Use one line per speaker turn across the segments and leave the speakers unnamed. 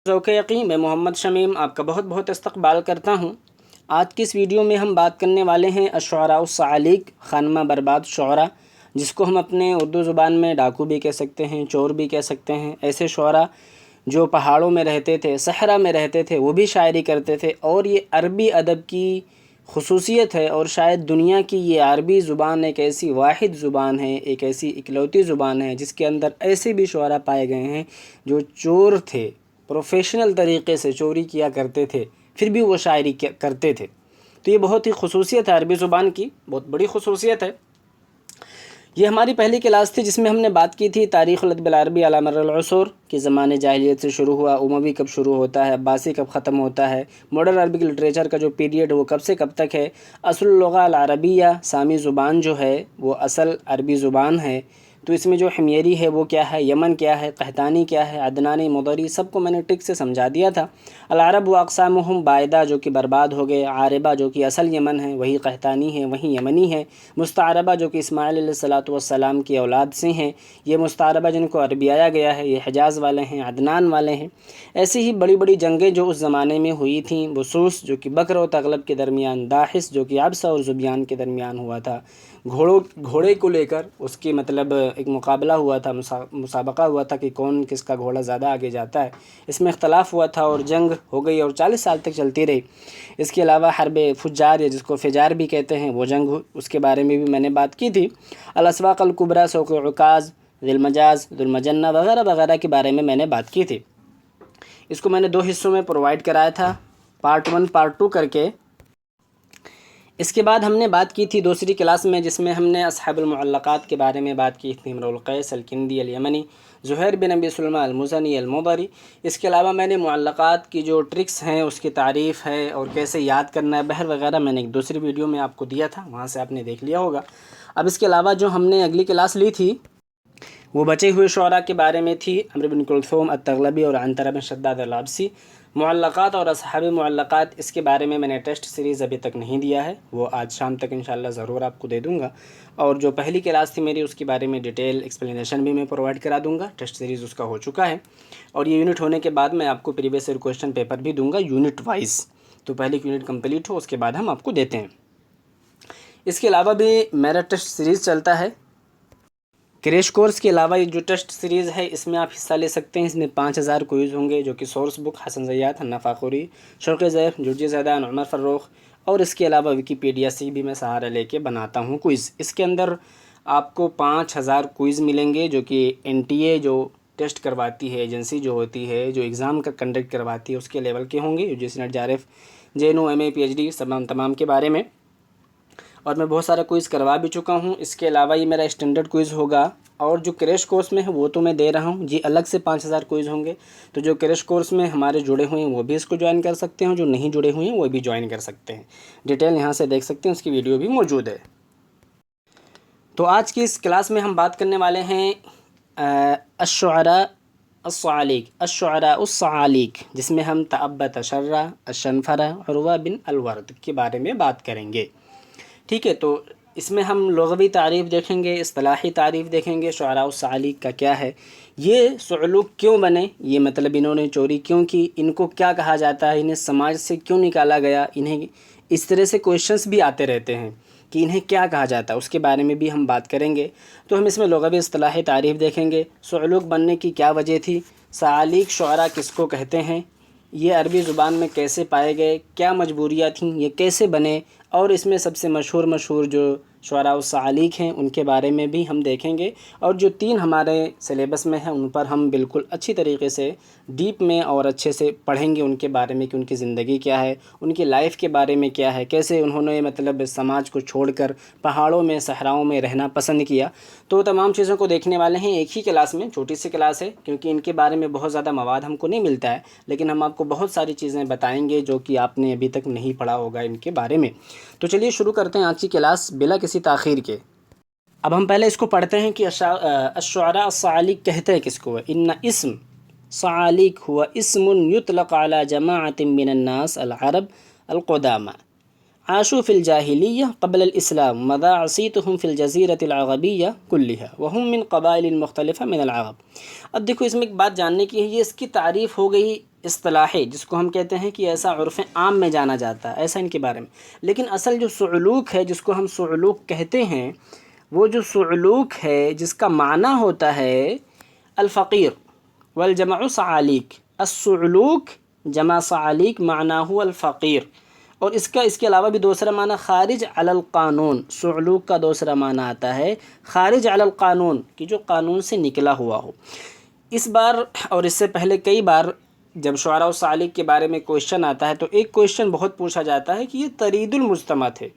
ذوق یقین میں محمد شمیم آپ کا بہت بہت استقبال کرتا ہوں۔ آج کی اس ویڈیو میں ہم بات کرنے والے ہیں الشعراء الصعاليق، خانمہ برباد شعراء، جس کو ہم اپنے اردو زبان میں ڈاکو بھی کہہ سکتے ہیں، چور بھی کہہ سکتے ہیں۔ ایسے شعراء جو پہاڑوں میں رہتے تھے، صحرا میں رہتے تھے، وہ بھی شاعری کرتے تھے، اور یہ عربی ادب کی خصوصیت ہے، اور شاید دنیا کی یہ عربی زبان ایک ایسی واحد زبان ہے، ایک ایسی اکلوتی زبان ہے جس کے اندر ایسے بھی شعراء پائے گئے ہیں جو چور تھے، پروفیشنل طریقے سے چوری کیا کرتے تھے، پھر بھی وہ شاعری کرتے تھے۔ تو یہ بہت ہی خصوصیت ہے عربی زبان کی، بہت بڑی خصوصیت ہے۔ یہ ہماری پہلی کلاس تھی جس میں ہم نے بات کی تھی تاریخ الادب العربی علی مر العصور، کہ زمانے جاہلیت سے شروع ہوا، اموی کب شروع ہوتا ہے، عباسی کب ختم ہوتا ہے، ماڈرن عربک لٹریچر کا جو پیریڈ ہے وہ کب سے کب تک ہے، اصل اللغہ العربیہ، سامی زبان جو ہے وہ اصل عربی زبان ہے۔ تو اس میں جو حمیری ہے وہ کیا ہے، یمن کیا ہے، قحطانی کیا ہے، عدنانی، مضری، سب کو میں نے ٹک سے سمجھا دیا تھا۔ العرب و اقسامہم، بائدہ جو کہ برباد ہو گئے، عاربہ جو کہ اصل یمن ہے وہی قحطانی ہے وہی یمنی ہے، مستعربہ جو کہ اسماعیل علیہ السلام کی اولاد سے ہیں، یہ مستعربہ جن کو عربیایا گیا ہے یہ حجاز والے ہیں، عدنان والے ہیں۔ ایسی ہی بڑی بڑی جنگیں جو اس زمانے میں ہوئی تھیں، بسوس جو کہ بکر و تغلب کے درمیان، داحس جو کہ عبسہ اور زبیان کے درمیان ہوا تھا، گھوڑے کو لے کر اس کی مطلب ایک مقابلہ ہوا تھا، مسابقہ ہوا تھا کہ کون کس کا گھوڑا زیادہ آگے جاتا ہے، اس میں اختلاف ہوا تھا اور جنگ ہو گئی اور 40 سال تک چلتی رہی۔ اس کے علاوہ حرب فجار یا جس کو فجار بھی کہتے ہیں وہ جنگ، اس کے بارے میں بھی میں نے بات کی تھی۔ الاسواق الکبریٰ، سوق عکاظ، ذی المجاز، ذو المجنہ وغیرہ وغیرہ کے بارے میں نے بات کی تھی۔ اس کو میں نے 2 حصوں میں پرووائڈ کرایا تھا، پارٹ 1 پارٹ 2 کر کے۔ اس کے بعد ہم نے بات کی تھی دوسری کلاس میں جس میں ہم نے اصحاب المعلقات کے بارے میں بات کی تھی، امرؤ القیس الکندی الیمنی، زہیر بن ابی سلمہ المزنی المضری۔ اس کے علاوہ میں نے معلقات کی جو ٹرکس ہیں، اس کی تعریف ہے اور کیسے یاد کرنا ہے، بحر وغیرہ میں نے ایک دوسری ویڈیو میں آپ کو دیا تھا، وہاں سے آپ نے دیکھ لیا ہوگا۔ اب اس کے علاوہ جو ہم نے اگلی کلاس لی تھی وہ بچے ہوئے شعراء کے بارے میں تھی، عمرو بن کلثوم التغلبی اور عنترہ بن شداد العبسی۔ معلقات اور اصحاب معلقات، اس کے بارے میں نے ٹیسٹ سیریز ابھی تک نہیں دیا ہے، وہ آج شام تک انشاءاللہ ضرور آپ کو دے دوں گا، اور جو پہلی کلاس تھی میری اس کے بارے میں ڈیٹیل ایکسپلینیشن بھی میں پرووائڈ کرا دوں گا، ٹیسٹ سیریز اس کا ہو چکا ہے، اور یہ یونٹ ہونے کے بعد میں آپ کو پریویس ایئر کویسچن پیپر بھی دوں گا یونٹ وائز، تو پہلی یونٹ کمپلیٹ ہو اس کے بعد ہم آپ کو دیتے ہیں۔ اس کے علاوہ بھی میرا ٹیسٹ سیریز چلتا ہے، کریش کورس کے علاوہ یہ جو ٹیسٹ سیریز ہے اس میں آپ حصہ لے سکتے ہیں، اس میں 5000 کوئز ہوں گے جو کہ سورس بک حسن زیات، حنا فاخری، شوق ضیف، جرجی زیدان، عمر فروخ، اور اس کے علاوہ ویکیپیڈیا سے بھی میں سہارا لے کے بناتا ہوں کوئز۔ اس کے اندر آپ کو 5000 کوئز ملیں گے جو کہ NTA جو ٹیسٹ کرواتی ہے، ایجنسی جو ہوتی ہے جو ایگزام کا کنڈکٹ کرواتی ہے اس کے لیول کے ہوں گے، UGC NET JRF JNO MA PhD تمام کے بارے میں، اور میں بہت سارا کوئز کروا بھی چکا ہوں۔ اس کے علاوہ یہ میرا اسٹینڈرڈ کوئز ہوگا، اور جو کریش کورس میں ہے وہ تو میں دے رہا ہوں جی، الگ سے 5000 کوئز ہوں گے، تو جو کریش کورس میں ہمارے جڑے ہوئے ہیں وہ بھی اس کو جوائن کر سکتے ہیں، جو نہیں جڑے ہوئے ہیں وہ بھی جوائن کر سکتے ہیں، ڈیٹیل یہاں سے دیکھ سکتے ہیں، اس کی ویڈیو بھی موجود ہے۔ تو آج کی اس کلاس میں ہم بات کرنے والے ہیں الشعراء الصعاليق، الشعراء الصعاليق، جس میں ہم تعبت شرہ، الشنفرہ، عروہ بن الورد کے بارے میں بات کریں گے، ٹھیک ہے؟ تو اس میں ہم لغوی تعریف دیکھیں گے، اصطلاحی تعریف دیکھیں گے، شعراء الصعاليق کا کیا ہے، یہ صعلوک کیوں بنے، یہ مطلب انہوں نے چوری کیوں کی، ان کو کیا کہا جاتا ہے، انہیں سماج سے کیوں نکالا گیا، انہیں اس طرح سے کویشچنس بھی آتے رہتے ہیں کہ انہیں کیا کہا جاتا ہے، اس کے بارے میں بھی ہم بات کریں گے۔ تو ہم اس میں لغوی اصطلاحی تعریف دیکھیں گے، صعلوک بننے کی کیا وجہ تھی، صعاليق شعراء کس کو کہتے ہیں، یہ عربی زبان میں کیسے پائے گئے، کیا مجبوریاں تھیں، یہ کیسے بنے، اور اس میں سب سے مشہور جو شعراء الصعاليق ہیں ان کے بارے میں بھی ہم دیکھیں گے، اور جو 3 ہمارے سلیبس میں ہیں ان پر ہم بالکل اچھی طریقے سے ڈیپ میں اور اچھے سے پڑھیں گے ان کے بارے میں کہ ان کی زندگی کیا ہے، ان کی لائف کے بارے میں کیا ہے، کیسے انہوں نے مطلب سماج کو چھوڑ کر پہاڑوں میں، صحراؤں میں رہنا پسند کیا۔ تو تمام چیزوں کو دیکھنے والے ہیں ایک ہی کلاس میں، چھوٹی سی کلاس ہے کیونکہ ان کے بارے میں بہت زیادہ مواد ہم کو نہیں ملتا ہے، لیکن ہم آپ کو بہت ساری چیزیں بتائیں گے جو کہ آپ نے ابھی تک نہیں پڑھا ہوگا ان کے بارے میں۔ تو چلیے شروع کرتے ہیں آج کی کلاس بلا کسی تاخیر کے۔ اب ہم پہلے اس کو پڑھتے ہیں کہ الشعراء الصعاليق کہتے ہیں کس کو، ان اسم صعاليق هو اسم يطلق على جماعة من الناس العرب القدامى عاشوا في الجاهلية قبل الإسلام مضى عصيتهم في الجزيرة العربية كلها وهم من قبائل مختلفة من العرب۔ اب دیکھو اس میں ایک بات جاننے کی ہے، یہ اس کی تعریف ہو گئی اصطلاحی، جس کو ہم کہتے ہیں کہ ایسا عرف عام میں جانا جاتا ہے ایسا ان کے بارے میں، لیکن اصل جو صعلوک ہے جس کو ہم صعلوک کہتے ہیں، وہ جو صعلوک ہے جس کا معنی ہوتا ہے الفقیر والجمع صعالیک، الصعلوک جمع صعالیک معناہ الفقیر، اور اس کے علاوہ بھی دوسرا معنی خارج علی القانون، صعلوک کا دوسرا معنی آتا ہے خارج علی القانون، کہ جو قانون سے نکلا ہوا ہو۔ اس بار اور اس سے پہلے کئی بار جب شعراء الصعاليك کے بارے میں کویشچن آتا ہے تو ایک کویشچن بہت پوچھا جاتا ہے کہ یہ طرید المجتمع تھے،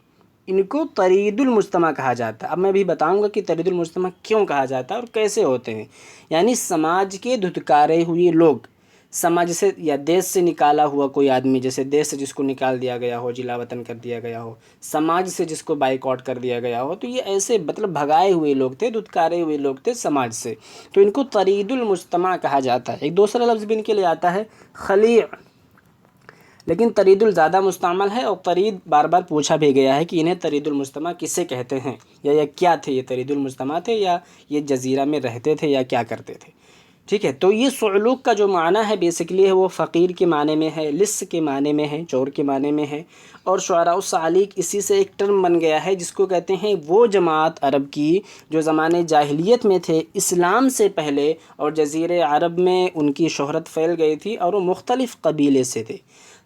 ان کو طرید المجتمع کہا جاتا ہے۔ اب میں بھی بتاؤں گا کہ طرید المجتمع کیوں کہا جاتا ہے اور کیسے ہوتے ہیں، یعنی سماج کے دھتکارے ہوئے لوگ، سماج سے یا دیش سے نکالا ہوا کوئی آدمی، جیسے دیش سے جس کو نکال دیا گیا ہو، جلا وطن کر دیا گیا ہو، سماج سے جس کو بائیکاٹ کر دیا گیا ہو، تو یہ ایسے مطلب بھگائے ہوئے لوگ تھے، دھتکارے ہوئے لوگ تھے سماج سے، تو ان کو طرید المجتمع کہا جاتا ہے۔ ایک دوسرا لفظ بھی ان کے لیے آتا ہے خلیع، لیکن طرید زیادہ مستعمل ہے، اور طرید بار بار پوچھا بھی گیا ہے کہ انہیں طرید المجتمع کسے کہتے ہیں، یا یہ کیا تھے، یہ طرید المجتمع تھے یا یہ جزیرہ میں رہتے تھے یا کیا کرتے تھے، ٹھیک ہے۔ تو یہ صعلوک کا جو معنی ہے بیسیکلی ہے وہ فقیر کے معنی میں ہے، لص کے معنی میں ہے، چور کے معنی میں ہے، اور شعراء الصعاليك اسی سے ایک ٹرم بن گیا ہے جس کو کہتے ہیں وہ جماعت عرب کی جو زمانے جاہلیت میں تھے، اسلام سے پہلے، اور جزیرے عرب میں ان کی شہرت پھیل گئی تھی اور وہ مختلف قبیلے سے تھے۔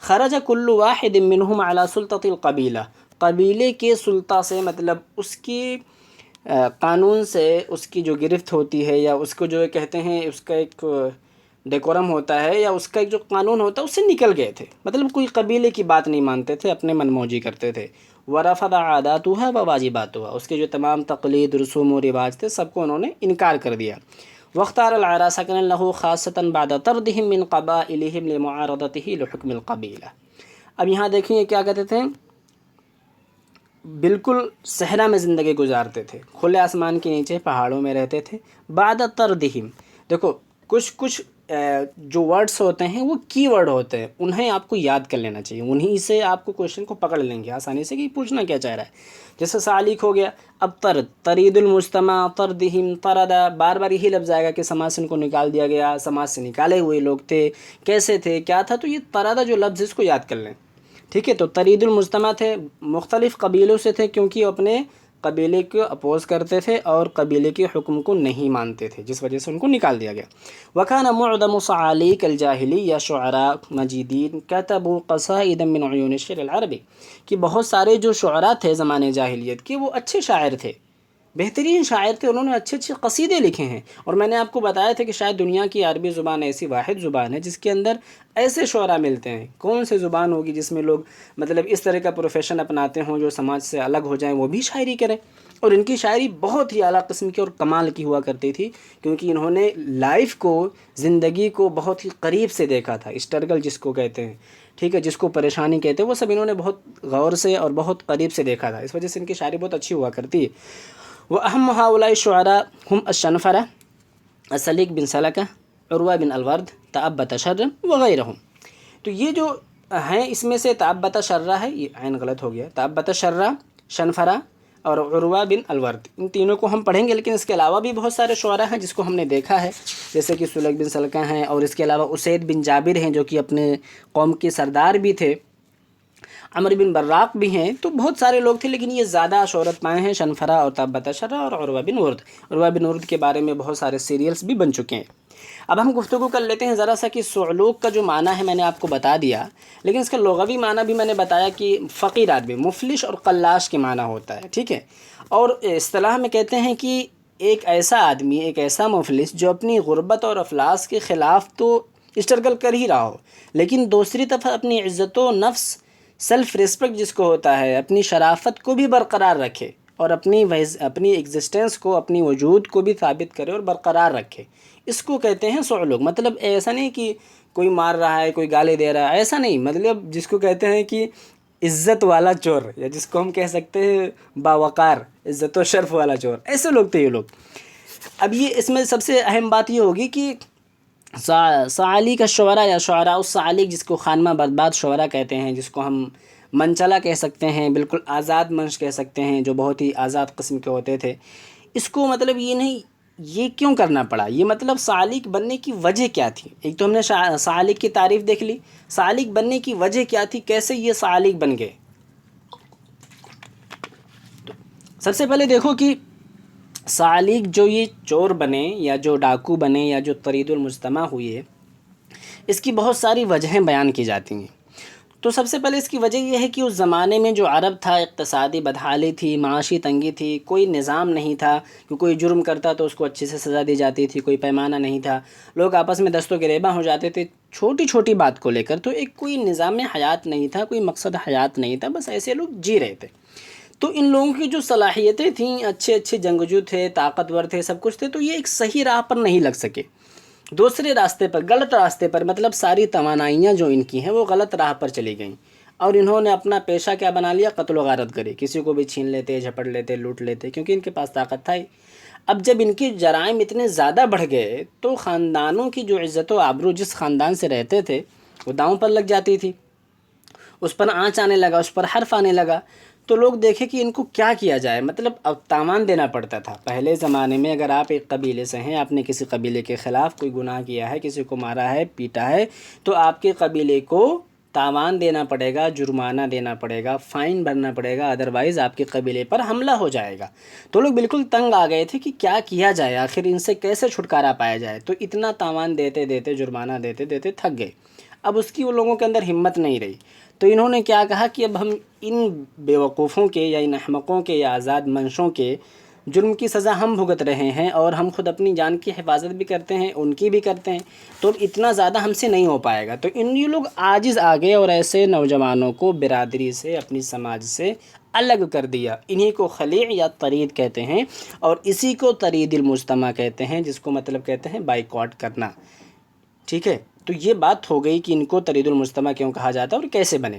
خرج كل واحد منهم على سلطة القبیلہ، قبیلے کے سلطہ سے مطلب اس کی قانون سے اس کی جو گرفت ہوتی ہے، یا اس کو جو کہتے ہیں اس کا ایک ڈیکورم ہوتا ہے، یا اس کا ایک جو قانون ہوتا ہے اس سے نکل گئے تھے، مطلب کوئی قبیلے کی بات نہیں مانتے تھے، اپنے من موجی کرتے تھے۔ ورفض عاداتها وواجباتها، اس کے جو تمام تقلید، رسوم و رواج تھے سب کو انہوں نے انکار کر دیا۔ واختار العراء سكنا له خاصة بعد طردهم من قبائلهم لمعارضته لحكم القبيلة۔ اب یہاں دیکھیں یہ کیا کہتے تھے، بالکل صحرا میں زندگی گزارتے تھے، کھلے آسمان کے نیچے پہاڑوں میں رہتے تھے۔ بعد طردهم، دیکھو کچھ جو ورڈز ہوتے ہیں وہ کی ورڈ ہوتے ہیں، انہیں آپ کو یاد کر لینا چاہیے، انہیں سے آپ کو کویشچن کو پکڑ لیں گے آسانی سے کہ پوچھنا کیا چاہ رہا ہے۔ جیسے صعاليك ہو گیا، اب طرید المجتمع، طردهم، طرد، بار بار یہی لفظ آئے گا کہ سماج سے ان کو نکال دیا گیا، سماج سے نکالے ہوئے لوگ تھے، کیسے تھے، کیا تھا، تو یہ طرد جو لفظ اس کو یاد کر لیں، ٹھیک ہے۔ تو طرید المجتمع تھے، مختلف قبیلوں سے تھے، کیونکہ وہ اپنے قبیلے کو اپوز کرتے تھے اور قبیلے کے حکم کو نہیں مانتے تھے، جس وجہ سے ان کو نکال دیا گیا۔ وَكَانَ مُعْظَمُ صَعَاليك الْجَاهِلِيَّةِ شُعَرَاء مَجِيدِينَ كَتَبُوا قَصَائِدًا مِنْ عُيُونِ الشِّعْرِ الْعَرَبِي، کہ بہت سارے جو شعراء تھے زمانے جاہلیت کے وہ اچھے شاعر تھے، بہترین شاعر تھے، انہوں نے اچھے اچھے قصیدے لکھے ہیں، اور میں نے آپ کو بتایا تھا کہ شاید دنیا کی عربی زبان ایسی واحد زبان ہے جس کے اندر ایسے شعراء ملتے ہیں۔ کون سی زبان ہوگی جس میں لوگ مطلب اس طرح کا پروفیشن اپناتے ہوں جو سماج سے الگ ہو جائیں، وہ بھی شاعری کریں، اور ان کی شاعری بہت ہی اعلیٰ قسم کی اور کمال کی ہوا کرتی تھی، کیونکہ انہوں نے لائف کو، زندگی کو بہت ہی قریب سے دیکھا تھا، اسٹرگل جس کو کہتے ہیں، ٹھیک ہے، جس کو پریشانی کہتے ہیں، وہ سب انہوں نے بہت غور سے اور بہت قریب سے دیکھا تھا، اس وجہ سے ان کی شاعری بہت اچھی ہوا کرتی ہے۔ وأهم هؤلاء الشعراء هم الشنفرة، السليك بن سلكة، عروة بن الورد، تأبت شرا وغيرهم۔ تو یہ جو ہیں اس میں سے تأبت شرا ہے، یہ عین غلط ہو گیا، تأبت شرا، شنفرہ اور عروہ بن الورد، ان تینوں کو ہم پڑھیں گے، لیکن اس کے علاوہ بھی بہت سارے شعراء ہیں جس کو ہم نے دیکھا ہے، جیسے کہ سلیک بن سلکہ ہیں، اور اس کے علاوہ اسید بن جابر ہیں جو کہ اپنے قوم کے سردار بھی تھے، عمر بن براق بھی ہیں، تو بہت سارے لوگ تھے، لیکن یہ زیادہ شہرت پائے ہیں شنفرہ اور تأبت شرا اور عروہ بن ورد۔ عروہ بن ورد کے بارے میں بہت سارے سیریلز بھی بن چکے ہیں۔ اب ہم گفتگو کر لیتے ہیں ذرا سا کہ صعلوک کا جو معنی ہے میں نے آپ کو بتا دیا، لیکن اس کا لغوی معنی بھی میں نے بتایا کہ فقیر آدمی، مفلس اور قلاش کے معنی ہوتا ہے، ٹھیک ہے۔ اور اصطلاح میں کہتے ہیں کہ ایک ایسا آدمی، ایک ایسا مفلس جو اپنی غربت اور افلاس کے خلاف تو اسٹرگل کر ہی رہا ہو، لیکن دوسری طرف اپنی عزت و نفس، سیلف ریسپیکٹ جس کو ہوتا ہے، اپنی شرافت کو بھی برقرار رکھے، اور اپنی ایگزسٹنس کو، اپنی وجود کو بھی ثابت کرے اور برقرار رکھے، اس کو کہتے ہیں صعلوک۔ مطلب ایسا نہیں کہ کوئی مار رہا ہے، کوئی گالے دے رہا ہے، ایسا نہیں، مطلب جس کو کہتے ہیں کہ عزت والا چور، یا جس کو ہم کہہ سکتے ہیں باوقار، عزت و شرف والا چور، ایسے لوگ تھے یہ لوگ۔ اب یہ اس میں سب سے اہم بات یہ ہوگی کہ صعاليك الشعراء یا شعراء الصعاليك، جس کو خانمہ برباد شعراء کہتے ہیں، جس کو ہم منچلا کہہ سکتے ہیں، بالکل آزاد منش کہہ سکتے ہیں، جو بہت ہی آزاد قسم کے ہوتے تھے. اس کو مطلب یہ نہیں، یہ کیوں کرنا پڑا، یہ مطلب سالک بننے کی وجہ کیا تھی. ایک تو ہم نے سالک کی تعریف دیکھ لی، سالک بننے کی وجہ کیا تھی، کیسے یہ سالک بن گئے. سب سے پہلے دیکھو کہ سالک جو یہ چور بنے یا جو ڈاکو بنے یا جو طرید المجتمع ہوئی ہے، اس کی بہت ساری وجہیں بیان کی جاتی ہیں. تو سب سے پہلے اس کی وجہ یہ ہے کہ اس زمانے میں جو عرب تھا، اقتصادی بدحالی تھی، معاشی تنگی تھی، کوئی نظام نہیں تھا کہ کوئی جرم کرتا تو اس کو اچھے سے سزا دی جاتی تھی، کوئی پیمانہ نہیں تھا، لوگ آپس میں دست و گریباں ہو جاتے تھے چھوٹی چھوٹی بات کو لے کر. تو ایک کوئی نظام حیات نہیں تھا، کوئی مقصد حیات نہیں تھا، بس ایسے لوگ جی رہے تھے. تو ان لوگوں کی جو صلاحیتیں تھیں، اچھے اچھے جنگجو تھے، طاقتور تھے، سب کچھ تھے، تو یہ ایک صحیح راہ پر نہیں لگ سکے، دوسرے راستے پر، غلط راستے پر، مطلب ساری توانائیاں جو ان کی ہیں وہ غلط راہ پر چلی گئیں. اور انہوں نے اپنا پیشہ کیا بنا لیا، قتل و غارت گری، کسی کو بھی چھین لیتے، جھپٹ لیتے، لوٹ لیتے، کیونکہ ان کے پاس طاقت تھا ہی. اب جب ان کے جرائم اتنے زیادہ بڑھ گئے تو خاندانوں کی جو عزت و آبرو جس خاندان سے رہتے تھے وہ داؤں پر لگ جاتی تھی، اس پر آنچ آنے لگا، اس پر حرف آنے لگا. تو لوگ دیکھیں کہ ان کو کیا کیا جائے، مطلب اب تاوان دینا پڑتا تھا. پہلے زمانے میں اگر آپ ایک قبیلے سے ہیں، آپ نے کسی قبیلے کے خلاف کوئی گناہ کیا ہے، کسی کو مارا ہے، پیٹا ہے، تو آپ کے قبیلے کو تاوان دینا پڑے گا، جرمانہ دینا پڑے گا، فائن بھرنا پڑے گا، ادروائز آپ کے قبیلے پر حملہ ہو جائے گا. تو لوگ بالکل تنگ آ گئے تھے کہ کیا کیا جائے، آخر ان سے کیسے چھٹکارا پایا جائے. تو اتنا تاوان دیتے دیتے، جرمانہ دیتے دیتے تھک گئے. اب اس کی وہ لوگوں کے اندر ہمت نہیں رہی. تو انہوں نے کیا کہا کہ اب ہم ان بیوقوفوں کے یا ان احمقوں کے یا آزاد منشوں کے جرم کی سزا ہم بھگت رہے ہیں، اور ہم خود اپنی جان کی حفاظت بھی کرتے ہیں، ان کی بھی کرتے ہیں، تو اتنا زیادہ ہم سے نہیں ہو پائے گا. تو یہ لوگ عاجز آ گئے اور ایسے نوجوانوں کو برادری سے، اپنی سماج سے الگ کر دیا. انہی کو خلیع یا طرید کہتے ہیں، اور اسی کو طرید المجتمع کہتے ہیں، جس کو مطلب کہتے ہیں بائیکاٹ کرنا. ٹھیک ہے، تو یہ بات ہو گئی کہ ان کو طرید المجتمع کیوں کہا جاتا ہے اور کیسے بنے.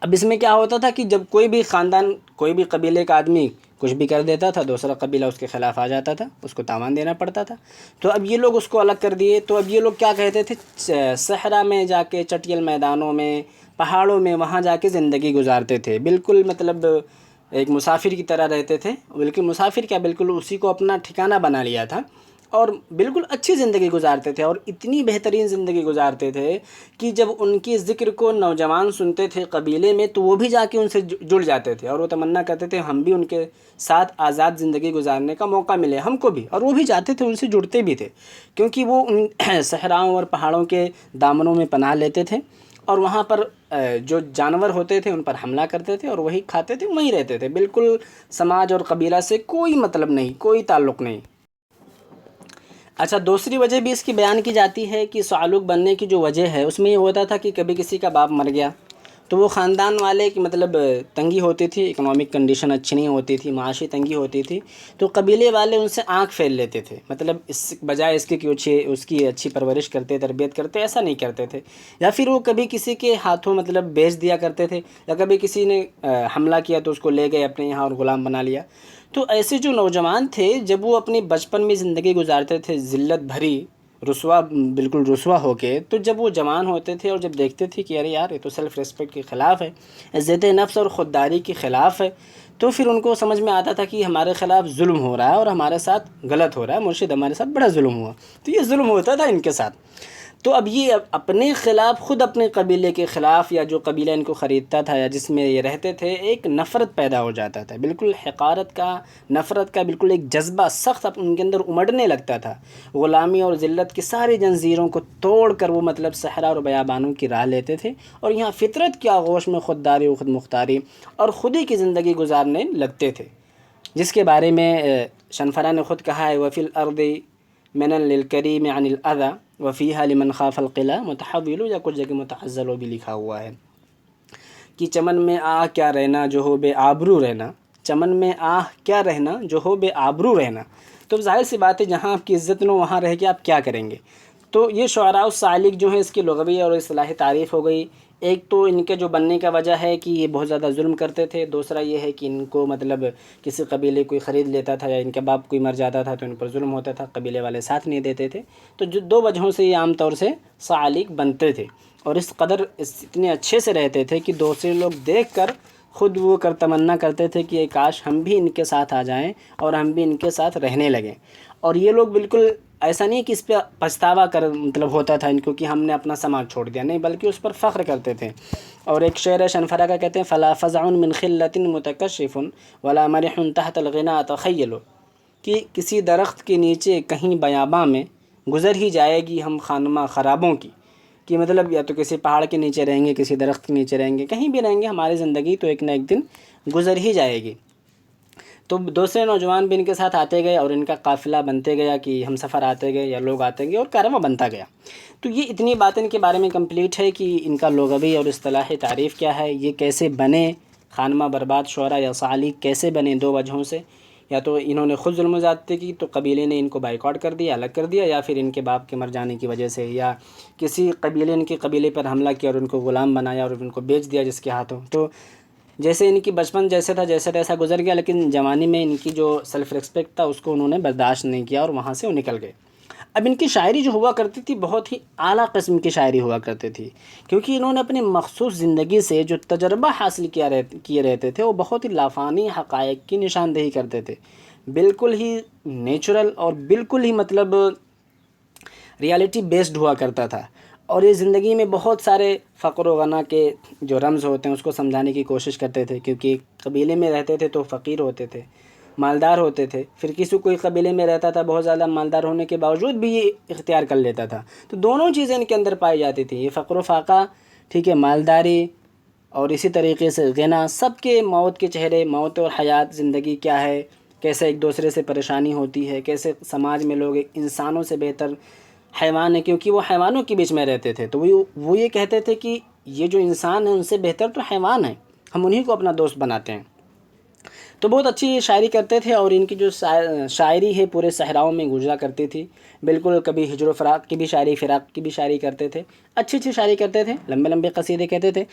اب اس میں کیا ہوتا تھا کہ جب کوئی بھی خاندان، کوئی بھی قبیلے کا آدمی کچھ بھی کر دیتا تھا، دوسرا قبیلہ اس کے خلاف آ جاتا تھا، اس کو تاوان دینا پڑتا تھا. تو اب یہ لوگ اس کو الگ کر دیے. تو اب یہ لوگ کیا کہتے تھے، صحرا میں جا کے، چٹیل میدانوں میں، پہاڑوں میں، وہاں جا کے زندگی گزارتے تھے. بالکل مطلب ایک مسافر کی طرح رہتے تھے. بلکہ مسافر کیا، بالکل اسی کو اپنا ٹھکانہ بنا لیا تھا، اور بالکل اچھی زندگی گزارتے تھے، اور اتنی بہترین زندگی گزارتے تھے کہ جب ان کی ذکر کو نوجوان سنتے تھے قبیلے میں تو وہ بھی جا کے ان سے جڑ جاتے تھے، اور وہ تمنا کرتے تھے ہم بھی ان کے ساتھ آزاد زندگی گزارنے کا موقع ملے ہم کو بھی. اور وہ بھی جاتے تھے، ان سے جڑتے بھی تھے، کیونکہ وہ ان صحراؤں اور پہاڑوں کے دامنوں میں پناہ لیتے تھے، اور وہاں پر جو جانور ہوتے تھے ان پر حملہ کرتے تھے، اور وہی کھاتے تھے، وہیں رہتے تھے. بالکل سماج اور قبیلہ سے کوئی مطلب نہیں، کوئی تعلق نہیں. اچھا، دوسری وجہ بھی اس کی بیان کی جاتی ہے کہ سالوک بننے کی جو وجہ ہے اس میں یہ ہوتا تھا کہ کبھی کسی کا باپ مر گیا تو وہ خاندان والے کی مطلب تنگی ہوتی تھی، اکنامک کنڈیشن اچھی نہیں ہوتی تھی، معاشی تنگی ہوتی تھی، تو قبیلے والے ان سے آنکھ پھیر لیتے تھے. مطلب اس بجائے اس کے کہ اس کی اچھی پرورش کرتے، تربیت کرتے، ایسا نہیں کرتے تھے. یا پھر وہ کبھی کسی کے ہاتھوں مطلب بیچ دیا کرتے تھے، یا کبھی کسی نے حملہ کیا تو اس کو لے گئے اپنے یہاں اور غلام بنا لیا. تو ایسے جو نوجوان تھے جب وہ اپنے بچپن میں زندگی گزارتے تھے ذلت بھری، رسوا، بالکل رسوا ہو کے، تو جب وہ جوان ہوتے تھے اور جب دیکھتے تھے کہ ارے یار یہ تو سیلف ریسپیکٹ کے خلاف ہے، عزت نفس اور خودداری کے خلاف ہے، تو پھر ان کو سمجھ میں آتا تھا کہ ہمارے خلاف ظلم ہو رہا ہے اور ہمارے ساتھ غلط ہو رہا ہے، مرشد ہمارے ساتھ بڑا ظلم ہوا. تو یہ ظلم ہوتا تھا ان کے ساتھ. تو اب یہ اپنے خلاف، خود اپنے قبیلے کے خلاف، یا جو قبیلہ ان کو خریدتا تھا یا جس میں یہ رہتے تھے، ایک نفرت پیدا ہو جاتا تھا، بالکل حقارت کا، نفرت کا بالکل ایک جذبہ سخت ان کے اندر امڑنے لگتا تھا. غلامی اور ذلت کی ساری جنزیروں کو توڑ کر وہ مطلب صحرا اور بیابانوں کی راہ لیتے تھے، اور یہاں فطرت کی آغوش میں خودداری و خود مختاری اور خودی کی زندگی گزارنے لگتے تھے، جس کے بارے میں شنفرا نے خود کہا ہے، وَفِي الْأَرْضِ مِنَ لِلْكَرِيمِ عَنِ الْأَذَى وَفِيهَا لِمَنْ خَافَ الْقِلَى مُتَحَوِّلُ، یا کچھ جگہ متحزل بھی لکھا ہوا ہے کہ چمن میں آہ کیا رہنا جو ہو بے آبرو رہنا، چمن میں آہ کیا رہنا جو ہو بے آبرو رہنا. تو ظاہر سی بات ہے جہاں آپ کی عزت نہ ہو وہاں رہ کے آپ کیا کریں گے. تو یہ شعراء الصالک جو ہیں اس کی لغوی اور اصطلاحی تعریف ہو گئی. ایک تو ان کے جو بننے کا وجہ ہے کہ یہ بہت زیادہ ظلم کرتے تھے، دوسرا یہ ہے کہ ان کو مطلب کسی قبیلے کوئی خرید لیتا تھا یا ان کے باپ کوئی مر جاتا تھا تو ان پر ظلم ہوتا تھا، قبیلے والے ساتھ نہیں دیتے تھے، تو جو دو وجہوں سے یہ عام طور سے صعاليق بنتے تھے، اور اس قدر اتنے اچھے سے رہتے تھے کہ دوسرے لوگ دیکھ کر خود وہ تمنا کرتے تھے کہ کاش ہم بھی ان کے ساتھ آ جائیں اور ہم بھی ان کے ساتھ رہنے لگیں۔ اور یہ لوگ بالکل ایسا نہیں کہ اس پہ پچھتاوا مطلب ہوتا تھا ان کو کہ ہم نے اپنا سماج چھوڑ دیا، نہیں، بلکہ اس پر فخر کرتے تھے۔ اور ایک شعر شنفرہ کا کہتے ہیں فلا فزع من خلة متکشف ولا مرح تحت الغنا اتخیل، کہ کسی درخت کے نیچے کہیں بیاباں میں گزر ہی جائے گی ہم خانمہ خرابوں کی، کہ مطلب یا تو کسی پہاڑ کے نیچے رہیں گے، کسی درخت کے نیچے رہیں گے، کہیں بھی رہیں گے، ہماری زندگی تو ایک نہ ایک دن گزر ہی جائے گی۔ تو دوسرے نوجوان بھی ان کے ساتھ آتے گئے اور ان کا قافلہ بنتے گیا کہ ہم سفر آتے گئے یا لوگ آتے گئے اور کارواں بنتا گیا۔ تو یہ اتنی باتیں ان کے بارے میں کمپلیٹ ہے کہ ان کا لغوی اور اصطلاحی تعریف کیا ہے، یہ کیسے بنے خانمہ برباد شعراء یا صعاليق کیسے بنے، دو وجہوں سے، یا تو انہوں نے خود ظلم و زیادتی کی تو قبیلے نے ان کو بائیکاٹ کر دیا، الگ کر دیا، یا پھر ان کے باپ کے مر جانے کی وجہ سے، یا کسی قبیلے ان کے قبیلے پر حملہ کیا اور ان کو غلام بنایا اور ان کو بیچ دیا جس کے ہاتھوں۔ تو جیسے ان کی بچپن جیسے تھا جیسے تیسا گزر گیا، لیکن جوانی میں ان کی جو سیلف ریسپیکٹ تھا اس کو انہوں نے برداشت نہیں کیا اور وہاں سے وہ نکل گئے۔ اب ان کی شاعری جو ہوا کرتی تھی بہت ہی اعلیٰ قسم کی شاعری ہوا کرتی تھی، کیونکہ انہوں نے اپنی مخصوص زندگی سے جو تجربہ حاصل کیے رہتے تھے وہ بہت ہی لافانی حقائق کی نشاندہی کرتے تھے، بالکل ہی نیچرل اور بالکل ہی مطلب ریالٹی بیسڈ ہوا کرتا تھا۔ اور یہ زندگی میں بہت سارے فقر و غنا کے جو رمز ہوتے ہیں اس کو سمجھانے کی کوشش کرتے تھے، کیونکہ قبیلے میں رہتے تھے تو فقیر ہوتے تھے، مالدار ہوتے تھے، پھر کسی کوئی قبیلے میں رہتا تھا بہت زیادہ مالدار ہونے کے باوجود بھی یہ اختیار کر لیتا تھا، تو دونوں چیزیں ان کے اندر پائی جاتی تھیں، یہ فقر و فاقہ، ٹھیک ہے، مالداری، اور اسی طریقے سے غنا، سب کے موت کے چہرے، موت اور حیات، زندگی کیا ہے، کیسے ایک دوسرے سے پریشانی ہوتی ہے، کیسے سماج میں لوگ انسانوں سے بہتر حیوان ہے، کیونکہ وہ حیوانوں کے بیچ میں رہتے تھے، تو وہ یہ کہتے تھے کہ یہ جو انسان ہیں ان سے بہتر تو حیوان ہیں، ہم انہی کو اپنا دوست بناتے ہیں۔ تو بہت اچھی شاعری کرتے تھے، اور ان کی جو شاعری ہے پورے صحراؤں میں گزرا کرتی تھی، بالکل کبھی ہجر و فراق کی بھی شاعری، فراق کی بھی شاعری کرتے تھے، اچھی اچھی شاعری کرتے تھے، لمبے لمبے قصیدے کہتے تھے۔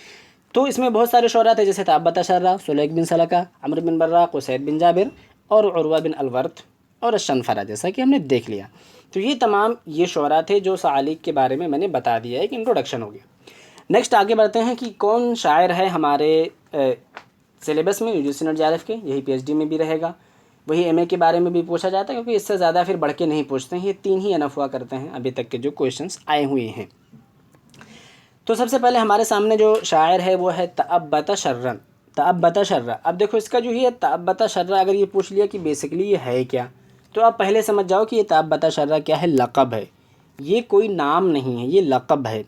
تو اس میں بہت سارے شعراء تھے جیسے تابت شرہ، سلیک بن سلکہ، عمرو بن براق، اسید بن جابر، اور عروہ بن الورد، اور الشنفرہ، جیسا کہ ہم نے دیکھ لیا۔ تو یہ تمام یہ شعراء تھے جو صعاليق کے بارے میں نے بتا دیا ہے، ایک انٹروڈکشن ہو گیا۔ نیکسٹ آگے بڑھتے ہیں کہ کون شاعر ہے ہمارے سلیبس میں UGC نیٹ JRF کے، یہی PhD میں بھی رہے گا، وہی MA کے بارے میں بھی پوچھا جاتا ہے، کیونکہ اس سے زیادہ پھر بڑھ کے نہیں پوچھتے ہیں، یہ 3 ہی انف ہوا کرتے ہیں ابھی تک کے جو کویشچنس آئے ہوئے ہیں۔ تو سب سے پہلے ہمارے سامنے جو شاعر ہے وہ ہے تأبت شرًا، تأبت شرًا۔ اب دیکھو اس کا جو ہے تأبت شرًا، اگر یہ پوچھ لیا کہ بیسکلی یہ ہے کیا، تو آپ پہلے سمجھ جاؤ کہ یہ تأبت شرًا کیا ہے، لقب ہے، یہ کوئی نام نہیں ہے، یہ لقب ہے۔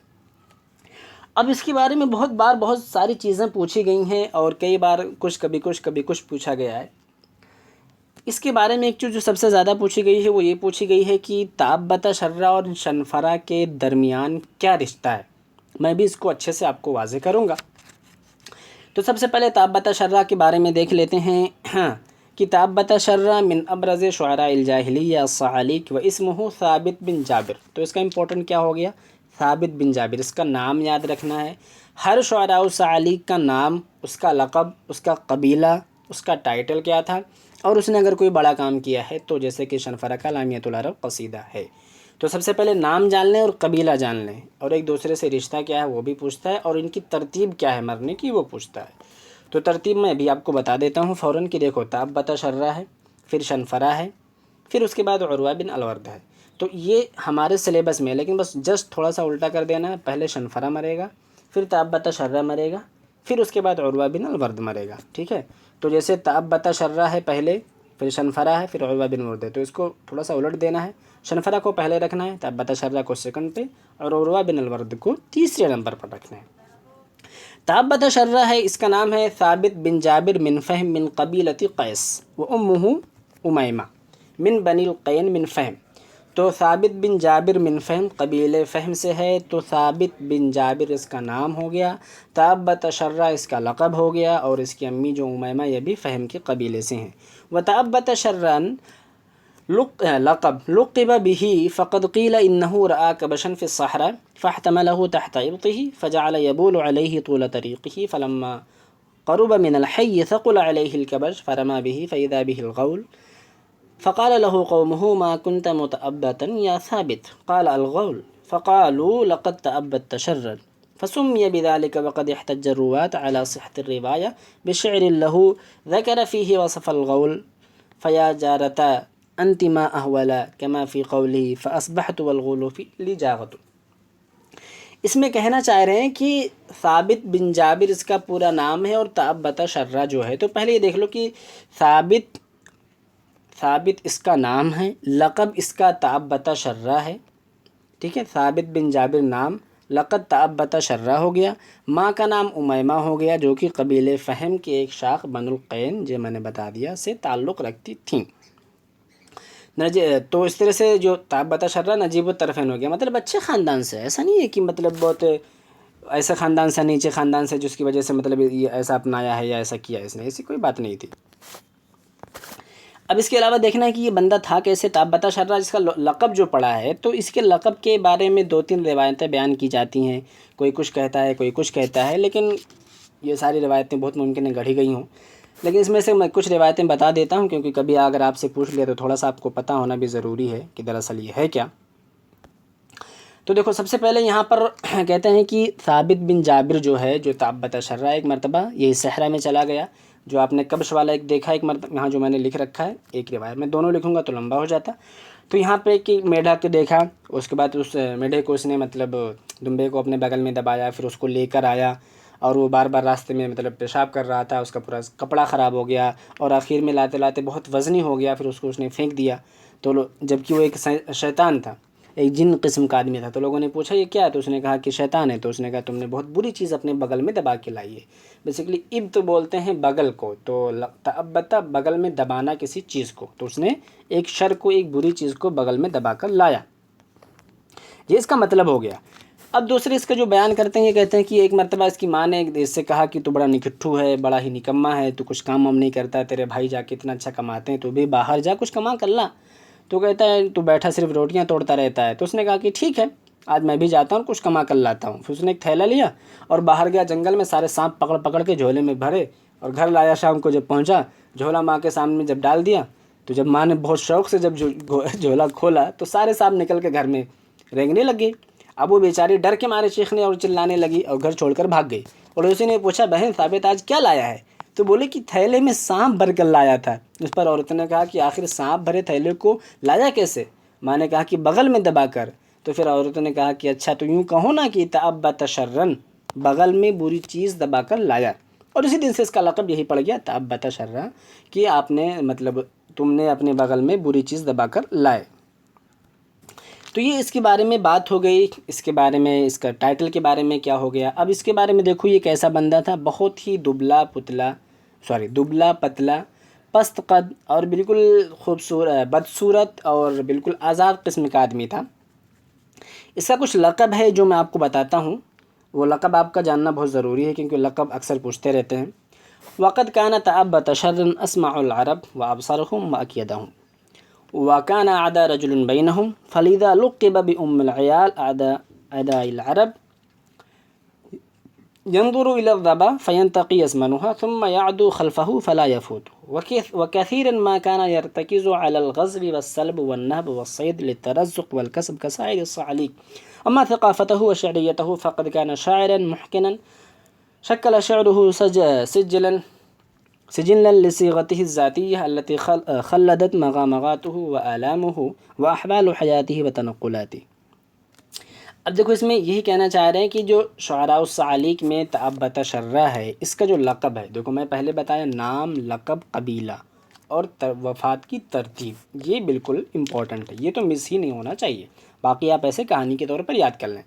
اب اس کے بارے میں بہت بار بہت ساری چیزیں پوچھی گئی ہیں، اور کئی بار کبھی کچھ پوچھا گیا ہے۔ اس کے بارے میں ایک چیز جو سب سے زیادہ پوچھی گئی ہے وہ یہ پوچھی گئی ہے کہ تأبت شرًا اور شنفرہ کے درمیان کیا رشتہ ہے، میں بھی اس کو اچھے سے آپ کو واضح کروں گا۔ تو سب سے پہلے تأبت شرًا کے بارے میں دیکھ لیتے ہیں کہ تأبت شرًا من ابرز شعراء الجاہلیہ الصعاليق واسمہ ثابت بن جابر۔ تو اس کا امپورٹنٹ کیا ہو گیا، ثابت بن جابر، اس کا نام یاد رکھنا ہے۔ ہر شعراء الصعاليق کا نام، اس کا لقب، اس کا قبیلہ، اس کا ٹائٹل کیا تھا، اور اس نے اگر کوئی بڑا کام کیا ہے تو جیسے کہ شنفرہ کا لامیۃ العرب قصیدہ ہے۔ تو سب سے پہلے نام جان لیں اور قبیلہ جان لیں، اور ایک دوسرے سے رشتہ کیا ہے وہ بھی پوچھتا ہے، اور ان کی ترتیب کیا ہے مرنے کی وہ پوچھتا ہے۔ تو ترتیب میں بھی آپ کو بتا دیتا ہوں فوراً کہ دیکھو تأبت شرًا ہے، پھر شنفرہ ہے، پھر اس کے بعد عروہ بن الورد ہے۔ تو یہ ہمارے سلیبس میں، لیکن بس جسٹ تھوڑا سا الٹا کر دینا ہے، پہلے شنفرہ مرے گا، پھر تأبت شرًا مرے گا، پھر اس کے بعد عروہ بن الورد مرے گا، ٹھیک ہے۔ تو جیسے تأبت شرًا ہے پہلے، پھر شنفرہ ہے، پھر عروہ بن الورد ہے، تو اس کو تھوڑا سا الٹ دینا ہے، شنفرہ کو پہلے رکھنا ہے، تأبت شرًا کو سیکنڈ پہ، اور عروہ بن الورد کو تیسرے نمبر پر رکھنا ہے۔ تأبت شرًا ہے، اس کا نام ہے ثابت بن جابر من فہم من قبیلۃ قیس وامہ امیمہ من بنی القین من فہم۔ تو ثابت بن جابر من فہم قبیل فہم سے ہے، تو ثابت بن جابر اس کا نام ہو گیا، تأبت شرًا اس کا لقب ہو گیا، اور اس کی امی جو امیمہ یہ بھی فہم کے قبیلے سے ہیں۔ وتأبت شرًا لقب لقب به فقد قيل إنه رأى كبشا في الصحراء فاحتمله تحت إبطه فجعل يبول عليه طول طريقه فلما قرب من الحي ثقل عليه الكبش فرمى به فإذا به الغول فقال له قومه ما كنت متأبتا يا ثابت قال الغول فقالوا لقد تأبت شرا فسمي بذلك وقد احتج الرواة على صحة الرواية بشعر له ذكر فيه وصف الغول فيا جارتا انت ما احولا كما فی قوله فاصبحت والغول فی لی جاغت. اس میں کہنا چاہ رہے ہیں کہ ثابت بن جابر اس کا پورا نام ہے اور تأبت شرہ جو ہے، تو پہلے یہ دیکھ لو کہ ثابت اس کا نام ہے، لقب اس کا تأبت شرہ ہے، ٹھیک ہے. ثابت بن جابر نام، لقب تأبت شرہ ہو گیا، ماں کا نام امیمہ ہو گیا جو کہ قبیلے فہم کی ایک شاخ بنو القین جو میں نے بتا دیا سے تعلق رکھتی تھیں. تو اس طرح سے جو تأبت شرہ نجیب الطرفین ہو گیا، مطلب اچھے خاندان سے. ایسا نہیں ہے کہ مطلب بہت ایسے خاندان سے، نیچے خاندان سے جس کی وجہ سے مطلب یہ ایسا اپنایا ہے یا ایسا کیا ہے اس نے، ایسی کوئی بات نہیں تھی. اب اس کے علاوہ دیکھنا ہے کہ یہ بندہ تھا کیسے. تأبت شرہ جس کا لقب جو پڑا ہے، تو اس کے لقب کے بارے میں 2-3 روایتیں بیان کی جاتی ہیں. کوئی کچھ کہتا ہے، کوئی کچھ کہتا ہے، لیکن یہ ساری روایتیں بہت ممکن ہے گڑھی گئی ہوں. لیکن اس میں سے میں کچھ روایتیں بتا دیتا ہوں، کیونکہ کبھی اگر آپ سے پوچھ لیا تو تھوڑا سا آپ کو پتہ ہونا بھی ضروری ہے کہ دراصل یہ ہے کیا. تو دیکھو سب سے پہلے یہاں پر کہتے ہیں کہ ثابت بن جابر جو ہے، جو تأبت شرہ، ایک مرتبہ یہ صحرا میں چلا گیا. جو آپ نے کبش والا ایک دیکھا، ایک مرتبہ یہاں جو میں نے لکھ رکھا ہے ایک روایت میں، دونوں لکھوں گا تو لمبا ہو جاتا. تو یہاں پہ کہ میڈھا کو دیکھا، اس کے بعد اس میڈھے کو اس نے مطلب دمبے کو اپنے بغل میں دبایا، پھر اس کو لے کر آیا اور وہ بار بار راستے میں مطلب پیشاب کر رہا تھا، اس کا پورا کپڑا خراب ہو گیا اور آخر میں لاتے لاتے بہت وزنی ہو گیا، پھر اس کو اس نے پھینک دیا. تو جبکہ وہ ایک شیطان تھا، ایک جن قسم کا آدمی تھا. تو لوگوں نے پوچھا یہ کیا ہے، تو اس نے کہا کہ شیطان ہے. تو اس نے کہا تم نے بہت بری چیز اپنے بغل میں دبا کے لائی ہے. بیسیکلی اب تو بولتے ہیں بغل کو، تو تأبت بغل میں دبانا کسی چیز کو. تو اس نے ایک شر کو، ایک بری چیز کو بغل میں دبا کر لایا، یہ اس کا مطلب ہو گیا. اب دوسرے اس کا جو بیان کرتے ہیں، یہ کہتے ہیں کہ ایک مرتبہ اس کی ماں نے اس سے کہا کہ تو بڑا نکھٹو ہے، بڑا ہی نکما ہے، تو کچھ کام نہیں کرتا، تیرے بھائی جا کے اتنا اچھا کماتے ہیں، تو بھی باہر جا کچھ کما کر لا. تو کہتا ہے تو بیٹھا صرف روٹیاں توڑتا رہتا ہے. تو اس نے کہا کہ ٹھیک ہے آج میں بھی جاتا ہوں، کچھ کما کر لاتا ہوں. پھر اس نے ایک تھیلا لیا اور باہر گیا جنگل میں، سارے سانپ پکڑ پکڑ کے جھولے میں بھرے اور گھر لایا. شام کو جب پہنچا، جھولا ماں کے سامنے جب ڈال دیا، تو جب ماں نے بہت شوق سے جب جھولا کھولا تو سارے سانپ نکل کے گھر میں رینگنے لگے. اب وہ بیچاری ڈر کے مارے چیخنے اور چلانے لگی اور گھر چھوڑ کر بھاگ گئی. اور اسی نے پوچھا بہن ثابت آج کیا لایا ہے؟ تو بولے کہ تھیلے میں سانپ بھر کر لایا تھا. اس پر عورت نے کہا کہ آخر سانپ بھرے تھیلے کو لایا کیسے؟ ماں نے کہا کہ بغل میں دبا کر. تو پھر عورت نے کہا کہ اچھا تو یوں کہو نا کہ تأبت شرًا، بغل میں بری چیز دبا کر لایا. اور اسی دن سے اس کا لقب یہی پڑ گیا تأبت شرًا، کہ آپ نے مطلب تم نے اپنے بغل میں بری چیز دبا کر لائے. تو یہ اس کے بارے میں بات ہو گئی، اس کے بارے میں، اس کا ٹائٹل کے بارے میں کیا ہو گیا. اب اس کے بارے میں دیکھو یہ کیسا بندہ تھا. بہت ہی دبلا پتلا، پست قد اور بالکل بدصورت اور بالکل آزاد قسم کا آدمی تھا. اس کا کچھ لقب ہے جو میں آپ کو بتاتا ہوں. وہ لقب آپ کا جاننا بہت ضروری ہے کیونکہ لقب اکثر پوچھتے رہتے ہیں. وقد كان تأبت شرًا اسمع العرب وابصرهم واكيدهم وكان اعدى رجل بينهم فلذا لقب بأم العيال اعداء العرب ينظر الى الظبا فينتقي يزمنها ثم يعدو خلفه فلا يفوت. وكثيرا ما كان يرتكز على الغزو والسلب والنهب والصيد للترزق والكسب كسائر الصعاليك. اما ثقافته وشعريته فقد كان شاعرا محكنا شكل شعره سجلا لصيغته الذاتية التي خلدت مغامغاته وآلامه وأحوال حياته وتنقلاته. اب دیکھو اس میں یہی کہنا چاہ رہے ہیں کہ جو شعراء الصعاليك میں تأبت شرہ ہے، اس کا جو لقب ہے، دیکھو میں پہلے بتایا نام، لقب، قبیلہ اور وفات کی ترتیب، یہ بالکل امپورٹنٹ ہے، یہ تو مس ہی نہیں ہونا چاہیے. باقی آپ ایسے کہانی کے طور پر یاد کر لیں.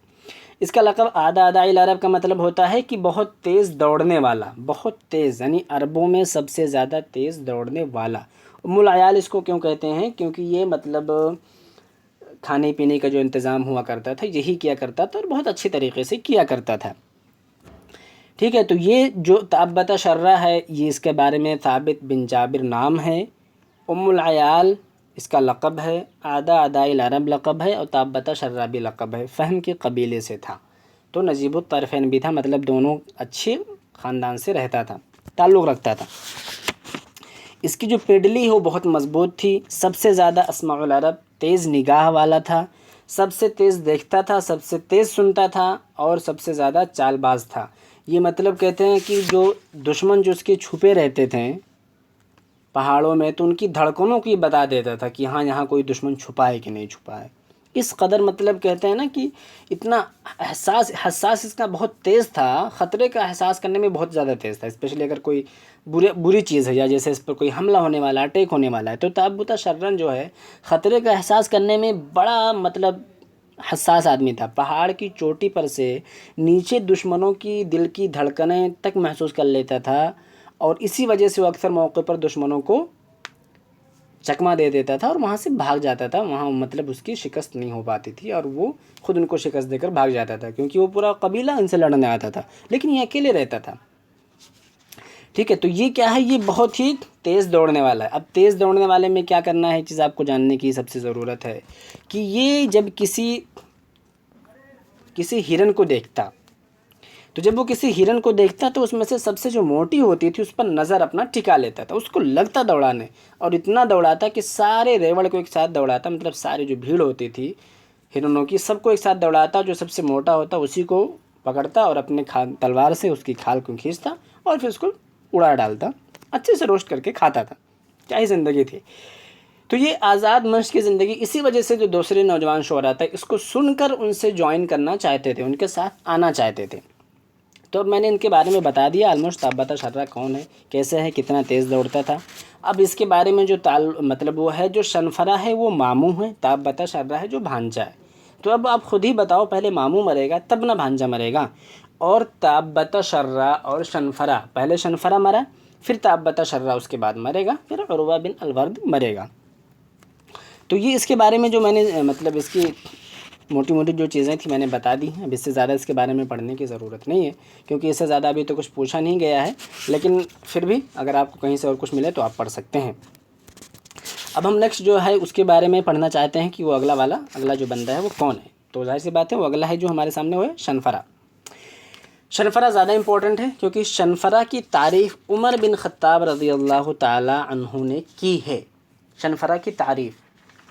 اس کا لقب اعداء العرب کا مطلب ہوتا ہے کہ بہت تیز دوڑنے والا، بہت تیز، یعنی عربوں میں سب سے زیادہ تیز دوڑنے والا. ام العیال اس کو کیوں کہتے ہیں؟ کیونکہ یہ مطلب کھانے پینے کا جو انتظام ہوا کرتا تھا یہی کیا کرتا تھا اور بہت اچھے طریقے سے کیا کرتا تھا. ٹھیک ہے، تو یہ جو تأبت شرہ ہے یہ اس کے بارے میں ثابت بن جابر نام ہے. ام العیال اس کا لقب ہے، آدا ادائی العرب لقب ہے، اور تابتہ شرہ بھی لقب ہے، فہم کے قبیلے سے تھا، تو نجیب الطرفین بھی تھا، مطلب دونوں اچھے خاندان سے رہتا تھا، تعلق رکھتا تھا۔ اس کی جو پنڈلی ہے وہ بہت مضبوط تھی، سب سے زیادہ اسمع العرب، تیز نگاہ والا تھا، سب سے تیز دیکھتا تھا، سب سے تیز سنتا تھا، اور سب سے زیادہ چال باز تھا۔ یہ مطلب کہتے ہیں کہ جو دشمن جو اس کے چھپے رہتے تھے پہاڑوں میں، تو ان کی دھڑکنوں کو یہ بتا دیتا تھا کہ ہاں یہاں کوئی دشمن چھپا ہے کہ نہیں چھپا ہے۔ اس قدر مطلب کہتے ہیں نا کہ اتنا حساس اس کا بہت تیز تھا، خطرے کا احساس کرنے میں بہت زیادہ تیز تھا، اسپیشلی اگر کوئی بری چیز ہے، یا جیسے اس پر کوئی حملہ ہونے والا ہے، اٹیک ہونے والا ہے، تو تابوتہ شرن جو ہے خطرے کا احساس کرنے میں بڑا مطلب حساس آدمی تھا۔ پہاڑ کی چوٹی پر سے نیچے دشمنوں کی دل کی دھڑکنیں تک محسوس کر لیتا تھا، اور اسی وجہ سے وہ اکثر موقع پر دشمنوں کو چکما دے دیتا تھا اور وہاں سے بھاگ جاتا تھا، وہاں مطلب اس کی شکست نہیں ہو پاتی تھی، اور وہ خود ان کو شکست دے کر بھاگ جاتا تھا، کیونکہ وہ پورا قبیلہ ان سے لڑنے آتا تھا، لیکن یہ اکیلے رہتا تھا۔ ٹھیک ہے، تو یہ کیا ہے، یہ بہت ہی تیز دوڑنے والا ہے۔ اب تیز دوڑنے والے میں کیا کرنا ہے، چیز آپ کو جاننے کی سب سے ضرورت ہے کہ یہ جب کسی ہرن کو دیکھتا، تو جب وہ کسی ہرن کو دیکھتا تو اس میں سے سب سے جو موٹی ہوتی تھی اس پر نظر اپنا ٹکا لیتا تھا، اس کو لگتا دوڑانے، اور اتنا دوڑاتا کہ سارے ریوڑ کو ایک ساتھ دوڑاتا، مطلب ساری جو بھیڑ ہوتی تھی ہرنوں کی سب کو ایک ساتھ دوڑاتا، جو سب سے موٹا ہوتا اسی کو پکڑتا اور اپنے تلوار سے اس کی کھال کو کھینچتا اور پھر اس کو اڑا ڈالتا، اچھے سے روسٹ کر کے کھاتا تھا۔ کیا ہی زندگی تھی! تو یہ آزاد مشق کی زندگی، اسی وجہ سے جو دوسرے نوجوان شعراء تھے اس کو سن کر ان سے جوائن کرنا چاہتے تھے، ان کے ساتھ آنا چاہتے تھے۔ تو اب میں نے ان کے بارے میں بتا دیا آلموسٹ، تابتہ شرہ کون ہے، کیسے ہے، کتنا تیز دوڑتا تھا۔ اب اس کے بارے میں جو مطلب وہ ہے، جو شنفرہ ہے وہ ماموں ہے، تابتہ شرہ ہے جو بھانجہ ہے۔ تو اب آپ خود ہی بتاؤ، پہلے ماموں مرے گا تب نہ بھانجہ مرے گا، اور تابتہ شرہ اور شنفرہ، پہلے شنفرہ مرا پھر تابتہ شرہ اس کے بعد مرے گا، پھر عروہ بن الورد مرے گا۔ تو یہ اس کے بارے میں جو میں نے مطلب اس کی موٹی موٹی جو چیزیں تھیں میں نے بتا دی ہیں، اب اس سے زیادہ اس کے بارے میں پڑھنے کی ضرورت نہیں ہے، کیونکہ اس سے زیادہ ابھی تو کچھ پوچھا نہیں گیا ہے، لیکن پھر بھی اگر آپ کو کہیں سے اور کچھ ملے تو آپ پڑھ سکتے ہیں۔ اب ہم نیکسٹ جو ہے اس کے بارے میں پڑھنا چاہتے ہیں کہ وہ اگلا جو بندہ ہے وہ کون ہے، تو ظاہر سی بات ہے وہ اگلا ہے جو ہمارے سامنے وہ ہے شنفرہ۔ شنفرہ زیادہ امپورٹنٹ ہے کیونکہ شنفرہ کی تعریف عمر بن خطاب رضی اللہ تعالی عنہ نے کی ہے۔ شنفرہ کی تعریف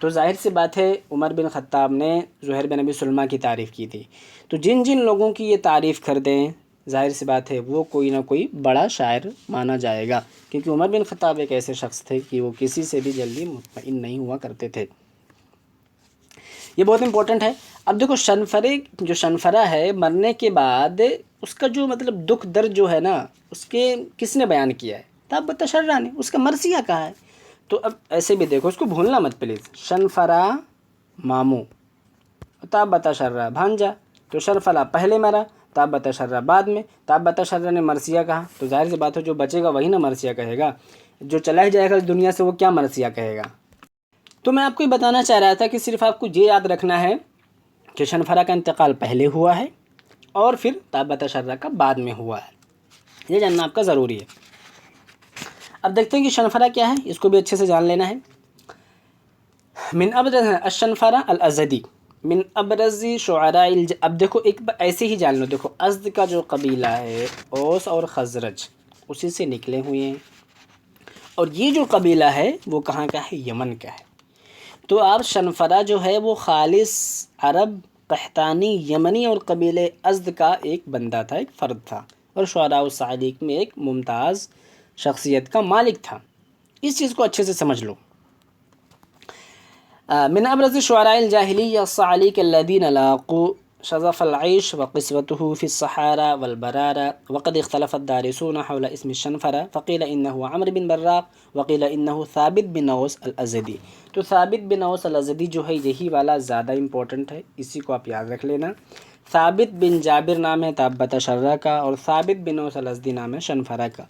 تو ظاہر سی بات ہے عمر بن خطاب نے زہیر بن ابی سلمہ کی تعریف کی تھی، تو جن لوگوں کی یہ تعریف کر دیں ظاہر سی بات ہے وہ کوئی نہ کوئی بڑا شاعر مانا جائے گا، کیونکہ عمر بن خطاب ایک ایسے شخص تھے کہ وہ کسی سے بھی جلدی مطمئن نہیں ہوا کرتے تھے۔ یہ بہت امپورٹنٹ ہے۔ اب دیکھو جو شنفرہ ہے مرنے کے بعد اس کا جو مطلب دکھ درد جو ہے نا، اس کے کس نے بیان کیا ہے؟ تابتہ شرہ نے، اس کا مرثیہ کہا ہے۔ تو اب ایسے بھی دیکھو، اس کو بھولنا مت پلیز، شنفرہ ماموں، تابتہ شرہ بھانجا، تو شنفرہ پہلے مرا، تابتہ شرہ بعد میں، تابتہ شرہ نے مرثیہ کہا، تو ظاہر سی بات ہے جو بچے گا وہی نہ مرثیہ کہے گا، جو چلا ہی جائے گا اس دنیا سے وہ کیا مرثیہ کہے گا۔ تو میں آپ کو یہ بتانا چاہ رہا تھا کہ صرف آپ کو یہ یاد رکھنا ہے کہ شنفرہ کا انتقال پہلے ہوا ہے اور پھر تابتہ شرہ کا بعد میں ہوا ہے، یہ جاننا آپ کا ضروری ہے۔ اب دیکھتے ہیں کہ شنفرہ کیا ہے، اس کو بھی اچھے سے جان لینا ہے۔ من ابرز الشنفرہ الازدی، من ابرز شعراء اب دیکھو ایک ایسے ہی جان لو، دیکھو ازد کا جو قبیلہ ہے اوس اور خزرج اسی سے نکلے ہوئے ہیں، اور یہ جو قبیلہ ہے وہ کہاں کا ہے؟ یمن کا ہے۔ تو آپ شنفرہ جو ہے وہ خالص عرب، قحطانی، یمنی اور قبیلے ازد کا ایک بندہ تھا، ایک فرد تھا، اور شعراء الصعاليق میں ایک ممتاز شخصیت کا مالک تھا۔ اس چیز کو اچھے سے سمجھ لو۔ من ابرز شعراء الجاہلیہ الصعاليق الذين لاقوا شظف العيش وقسوته في الصحارى والبرارى، وقد اختلف الدارسون حول اسم الشنفرة، فقيل إنه عمرو بن براق وقيل إنه ثابت بن اوس الازدی۔ تو ثابت بن اوس الازدی جو ہے یہی والا زیادہ امپورٹنٹ ہے، اسی کو آپ یاد رکھ لینا۔ ثابت بن جابر نام ہے تابتہ شرہ کا، اور ثابت بن اوس الازدی نام ہے شنفرہ کا۔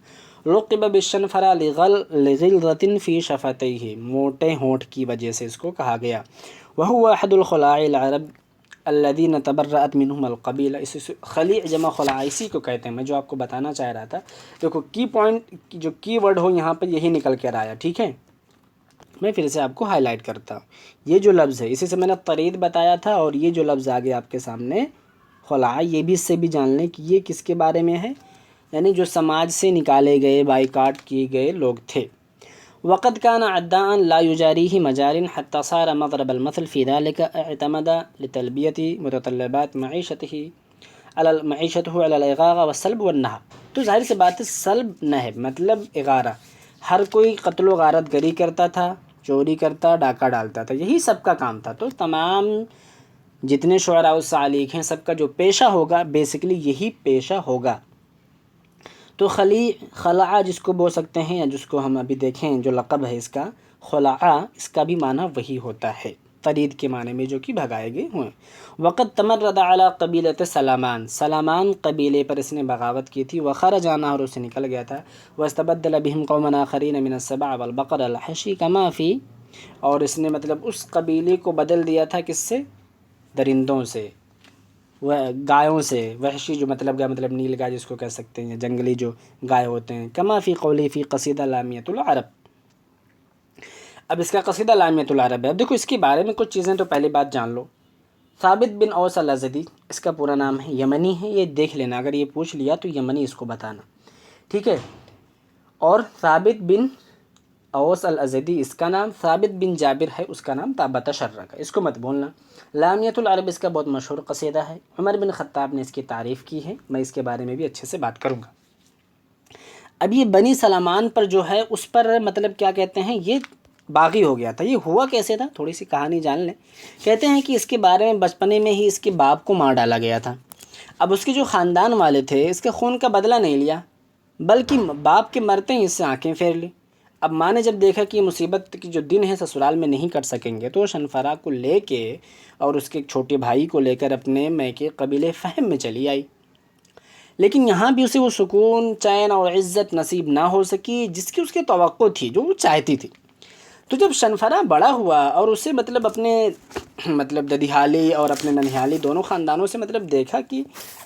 لقب بالشنفرہ لغلظۃ فی شفتیہ، موٹے ہونٹ کی وجہ سے اس کو کہا گیا۔ وہو احد الخلاء العرب الذین تبرأت منہم القبیلہ، اس خلیع جمع خلاء اسی کو کہتے ہیں، میں جو آپ کو بتانا چاہ رہا تھا۔ دیکھو کی پوائنٹ، جو کی ورڈ ہو یہاں پر یہی نکل کر آیا، ٹھیک ہے؟ میں پھر سے آپ کو ہائی لائٹ کرتا ہوں. یہ جو لفظ ہے اسی سے میں نے طرید بتایا تھا، اور یہ جو لفظ آگے آپ کے سامنے خلع، یہ بھی اس سے بھی جان لیں کہ یہ کس کے بارے میں ہے، یعنی جو سماج سے نکالے گئے، بائیکاٹ کیے گئے لوگ تھے. وقد كان عداء لا يجاريه مجار حتى صار مضرب المثل في ذلك، اعتمد لتلبية متطلبات معيشته على الإغاظة والسلب والنهب. تو ظاہر سی بات ہے سلب نہب مطلب اغارہ، ہر کوئی قتل و غارت گری کرتا تھا، چوری کرتا، ڈاکہ ڈالتا تھا، یہی سب کا کام تھا. تو تمام جتنے شعراء و صعاليق ہیں سب کا جو پیشہ ہوگا بیسیکلی یہی پیشہ ہوگا. تو خلع جس کو بول سکتے ہیں، یا جس کو ہم ابھی دیکھیں جو لقب ہے اس کا خلع، اس کا بھی معنی وہی ہوتا ہے، طرید کے معنی میں جو کہ بھگائے گئے ہوئے. وقت تمرد علی قبیلۃ سلامان، سلامان قبیلے پر اس نے بغاوت کی تھی. وخرج عنہا، اور اس سے نکل گیا تھا. واستبدل بهم قوما آخرین من السبع والبقر الحشی کما فی، اور اس نے مطلب اس قبیلے کو بدل دیا تھا کس سے؟ درندوں سے، وہ گایوں سے. وحشی جو مطلب گائے، مطلب نیل گائے جس کو کہہ سکتے ہیں، جنگلی جو گائے ہوتے ہیں. کما فی قولی فی قصیدہ لامیۃ العرب. اب اس کا قصیدہ لامیۃ العرب ہے. اب دیکھو اس کے بارے میں کچھ چیزیں تو پہلی بات جان لو. ثابت بن اوس الازدی اس کا پورا نام ہے، یمنی ہے، یہ دیکھ لینا، اگر یہ پوچھ لیا تو یمنی اس کو بتانا، ٹھیک ہے. اور ثابت بن اوس الازدی اس کا نام، ثابت بن جابر ہے اس کا نام، تابت شرک، اس کو مت بولنا. لامیۃ العرب اس کا بہت مشہور قصیدہ ہے، عمر بن خطاب نے اس کی تعریف کی ہے، میں اس کے بارے میں بھی اچھے سے بات کروں گا. اب یہ بنی سلامان پر جو ہے اس پر مطلب کیا کہتے ہیں، یہ باغی ہو گیا تھا. یہ ہوا کیسے تھا، تھوڑی سی کہانی جان لیں. کہتے ہیں کہ اس کے بارے میں بچپنے میں ہی اس کے باپ کو مار ڈالا گیا تھا. اب اس کے جو خاندان والے تھے اس کے خون کا بدلہ نہیں لیا، بلکہ باپ کے مرتے ہی اس سے آنکھیں پھیر لی. اب ماں نے جب دیکھا کہ یہ مصیبت کی جو دن ہے سسرال میں نہیں کٹ سکیں گے، تو شنفرا کو لے کے اور اس کے ایک چھوٹے بھائی کو لے کر اپنے میکے قبیلے فہم میں چلی آئی. لیکن یہاں بھی اسے وہ سکون، چین اور عزت نصیب نہ ہو سکی جس کی اس کی توقع تھی، جو وہ چاہتی تھی. تو جب شنفرا بڑا ہوا اور اسے مطلب اپنے مطلب ددیحالی اور اپنے ننیحالی دونوں خاندانوں سے مطلب دیکھا کہ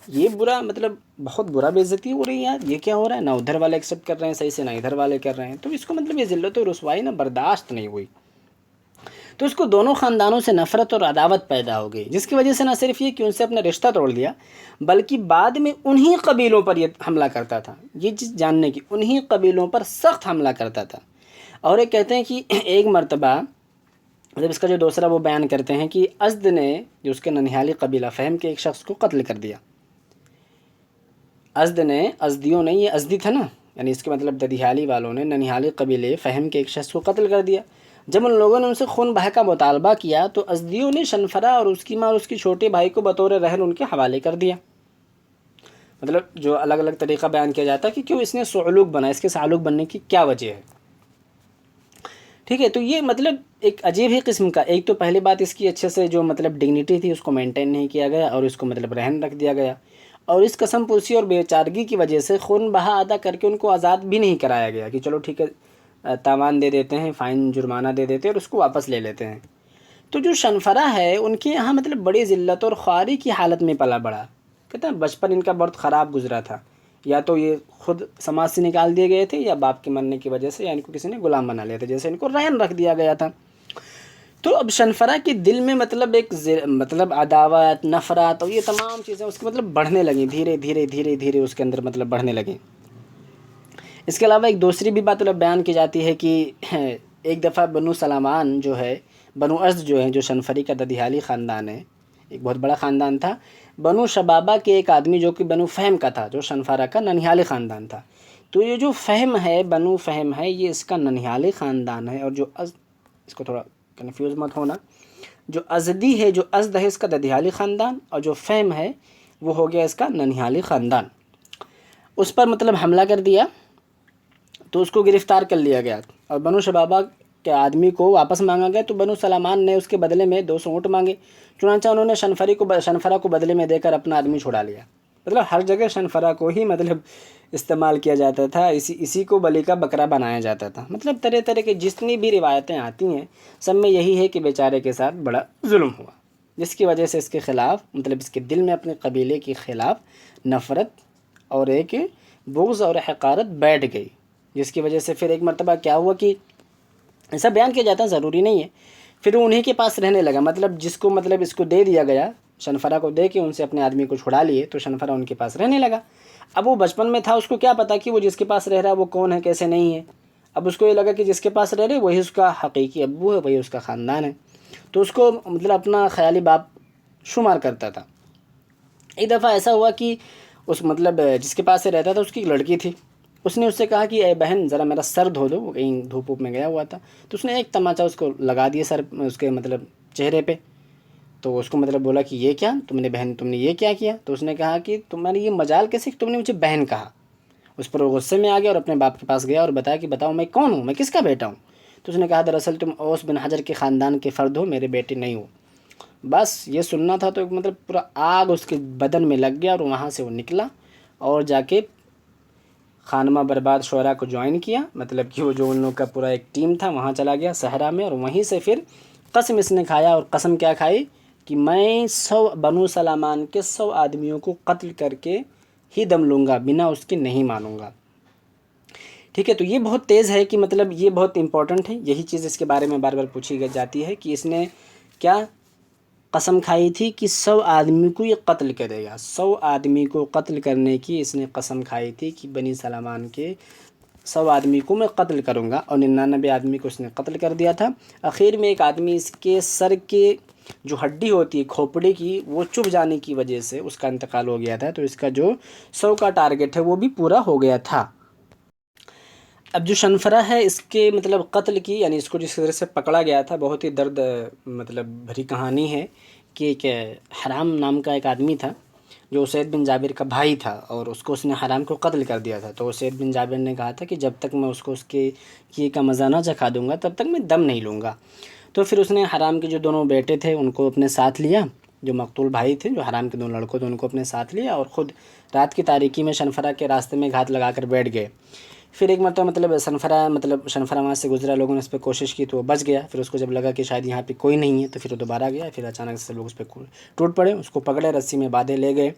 یہ برا، مطلب بہت برا بے عزتی ہو رہی ہے یار، یہ کیا ہو رہا ہے، نہ ادھر والے ایکسیپٹ کر رہے ہیں صحیح سے، نہ ادھر والے کر رہے ہیں. تو اس کو مطلب یہ ذلت و رسوائی نہ برداشت نہیں ہوئی. تو اس کو دونوں خاندانوں سے نفرت اور عداوت پیدا ہو گئی، جس کی وجہ سے نہ صرف یہ کہ ان سے اپنا رشتہ توڑ دیا، بلکہ بعد میں انہی قبیلوں پر یہ حملہ کرتا تھا. یہ چیز جاننے کی، انہی قبیلوں پر سخت حملہ کرتا تھا. اور ایک کہتے ہیں کہ ایک مرتبہ مطلب اس کا جو دوسرا وہ بیان کرتے ہیں کہ ازد نے جو اس کے ننیحالی قبیلہ فہم کے ایک شخص کو قتل کر دیا. ازد نے، ازدیوں نے، یہ ازدی تھا نا، یعنی اس کے مطلب ددیحالی والوں نے ننیحالی قبیلے فہم کے ایک شخص کو قتل کر دیا. جب ان لوگوں نے ان سے خون بہہ کا مطالبہ کیا تو ازدیوں نے شنفرا اور اس کی ماں اور اس کے چھوٹے بھائی کو بطور رہن ان کے حوالے کر دیا. مطلب جو الگ الگ طریقہ بیان کیا جاتا ہے کہ کیوں اس نے سعلوق بنا، اس کے سعلوق بننے کی کیا وجہ ہے، ٹھیک ہے. تو یہ مطلب ایک عجیب ہی قسم کا، ایک تو پہلی بات اس کی اچھے سے جو مطلب ڈگنیٹی تھی اس کو مینٹین نہیں کیا گیا، اور اس کو مطلب رہن رکھ دیا گیا، اور اس قسم پرسی اور بے چارگی کی وجہ سے خون بہا ادا کر کے ان کو آزاد بھی نہیں کرایا گیا کہ چلو ٹھیک ہے تاوان دے دیتے ہیں، فائن جرمانہ دے دیتے ہیں اور اس کو واپس لے لیتے ہیں. تو جو شنفرا ہے ان کے یہاں مطلب بڑی ذلت اور خواری کی حالت میں پلا بڑا. کہتے ہیں بچپن ان کا بہت خراب گزرا تھا، یا تو یہ خود سماج سے نکال دیے گئے تھے، یا باپ کے مرنے کی وجہ سے یا ان کو کسی نے غلام بنا لیا تھا، جیسے ان کو رہن رکھ دیا گیا تھا. تو اب شنفرا کے دل میں مطلب ایک مطلب عداوت، نفرت اور یہ تمام چیزیں اس کے مطلب بڑھنے لگیں، دھیرے دھیرے دھیرے دھیرے اس کے اندر مطلب بڑھنے لگیں. اس کے علاوہ ایک دوسری بھی بات مطلب بیان کی جاتی ہے کہ ایک دفعہ بنو سلامان جو ہے، بنو ازد جو ہے، جو شنفری کا ددیحالی خاندان ہے، ایک بہت بڑا خاندان تھا. بنو شبابہ کے ایک آدمی جو کہ بنو فہم کا تھا، جو شنفرا کا ننیحالی خاندان تھا. تو یہ جو فہم ہے، بنو فہم ہے، یہ اس کا ننیحالی خاندان ہے. اور جو اس کو تھوڑا کنفیوز مت ہونا، جو ازدی ہے، جو ازد ہے اس کا ددیحالی خاندان، اور جو فہم ہے وہ ہو گیا اس کا ننیحالی خاندان. اس پر مطلب حملہ کر دیا تو اس کو گرفتار کر لیا گیا، اور بنو شبابہ کے آدمی کو واپس مانگا گیا. تو بنو سلامان نے اس کے بدلے میں 200 اونٹ مانگے. چنانچہ انہوں نے شنفرا کو بدلے میں دے کر اپنا آدمی چھڑا لیا. مطلب ہر جگہ شنفرا کو ہی مطلب استعمال کیا جاتا تھا، اسی کو بلی کا بکرا بنایا جاتا تھا. مطلب طرح طرح کی جتنی بھی روایتیں آتی ہیں سب میں یہی ہے کہ بیچارے کے ساتھ بڑا ظلم ہوا، جس کی وجہ سے اس کے خلاف مطلب اس کے دل میں اپنے قبیلے کے خلاف نفرت اور ایک بغض اور حقارت بیٹھ گئی. جس کی وجہ سے پھر ایک مرتبہ کیا ہوا کہ ایسا بیان کیا جاتا ہے، ضروری نہیں ہے۔ پھر وہ انہیں کے پاس رہنے لگا، مطلب جس کو مطلب اس کو دے دیا گیا، شنفرہ کو دے کے ان سے اپنے آدمی کو چھڑا لیے، تو شنفرہ ان کے پاس رہنے لگا۔ اب وہ بچپن میں تھا، اس کو کیا پتا کہ وہ جس کے پاس رہ رہا ہے وہ کون ہے کیسے نہیں ہے۔ اب اس کو یہ لگا کہ جس کے پاس رہ رہے وہی اس کا حقیقی ابو ہے، وہی اس کا خاندان ہے، تو اس کو مطلب اپنا خیالی باپ شمار کرتا تھا۔ ایک دفعہ ایسا ہوا کہ اس مطلب جس کے پاس سے رہتا تھا اس کی ایک لڑکی تھی، اس نے اس سے کہا کہ اے بہن ذرا میرا سر دھو دو، وہ کہیں دھوپ ووپ میں گیا ہوا تھا، تو اس نے ایک تماچا اس کو لگا دیا سر، اس کے مطلب چہرے پہ۔ تو اس کو مطلب بولا کہ یہ کیا تم نے بہن، تم نے یہ کیا کیا؟ تو اس نے کہا کہ تمہاری یہ مجال کیسے کہ تم نے مجھے بہن کہا۔ اس پر وہ غصے میں آ گیا اور اپنے باپ کے پاس گیا اور بتایا کہ بتاؤ میں کون ہوں، میں کس کا بیٹا ہوں؟ تو اس نے کہا دراصل تم اوس بن حجر کے خاندان کے فرد ہو، میرے بیٹے نہیں ہو۔ بس یہ سننا تھا تو مطلب پورا آگ اس کے بدن میں لگ گیا، اور وہاں سے وہ نکلا اور جا کے خانمہ برباد شعراء کو جوائن کیا، مطلب کہ وہ جو ان لوگوں کا پورا ایک ٹیم تھا وہاں چلا گیا صحرا میں، اور وہیں سے پھر قسم اس نے کھایا، اور قسم کیا کھائی کہ میں 100 بنو سلامان کے 100 آدمیوں کو قتل کر کے ہی دم لوں گا، بنا اس کے نہیں مانوں گا۔ ٹھیک ہے، تو یہ بہت تیز ہے کہ مطلب یہ بہت امپورٹنٹ ہے، یہی چیز اس کے بارے میں بار بار پوچھی جاتی ہے کہ اس نے کیا قسم کھائی تھی کہ 100 آدمی کو یہ قتل کرے گا، 100 آدمی کو قتل کرنے کی اس نے قسم کھائی تھی کہ بنی سلامان کے 100 آدمی کو میں قتل کروں گا، اور 99 آدمی کو اس نے قتل کر دیا تھا۔ آخر میں ایک آدمی اس کے سر کے جو ہڈی ہوتی ہے کھوپڑی کی، وہ چبھ جانے کی وجہ سے اس کا انتقال ہو گیا تھا، تو اس کا جو 100 کا ٹارگٹ ہے وہ بھی پورا ہو گیا تھا۔ اب جو شنفرہ ہے اس کے مطلب قتل کی، یعنی اس کو جس طرح سے پکڑا گیا تھا، بہت ہی درد مطلب بھری کہانی ہے کہ ایک حرام نام کا ایک آدمی تھا جو اسید بن جابر کا بھائی تھا، اور اس کو اس نے حرام کو قتل کر دیا تھا۔ تو اسید بن جابر نے کہا تھا کہ جب تک میں اس کو اس کے کیے کا مزہ نہ چکھا دوں گا تب تک میں دم نہیں لوں گا۔ تو پھر اس نے حرام کے جو دونوں بیٹے تھے ان کو اپنے ساتھ لیا، جو مقتول بھائی تھے، جو حرام کے دو لڑکوں تھے، ان کو اپنے ساتھ لیا، اور خود رات کی تاریکی میں شنفرہ کے راستے میں گھات لگا کر بیٹھ گئے۔ پھر ایک مرتبہ مطلب شنفرہ وہاں سے گزرا، لوگوں نے اس پہ کوشش کی تو وہ بچ گیا۔ پھر اس کو جب لگا کہ شاید یہاں پہ کوئی نہیں ہے تو پھر وہ دوبارہ گیا، پھر اچانک سے لوگ اس پہ ٹوٹ پڑے، اس کو پکڑے، رسی میں باندھے لے گئے۔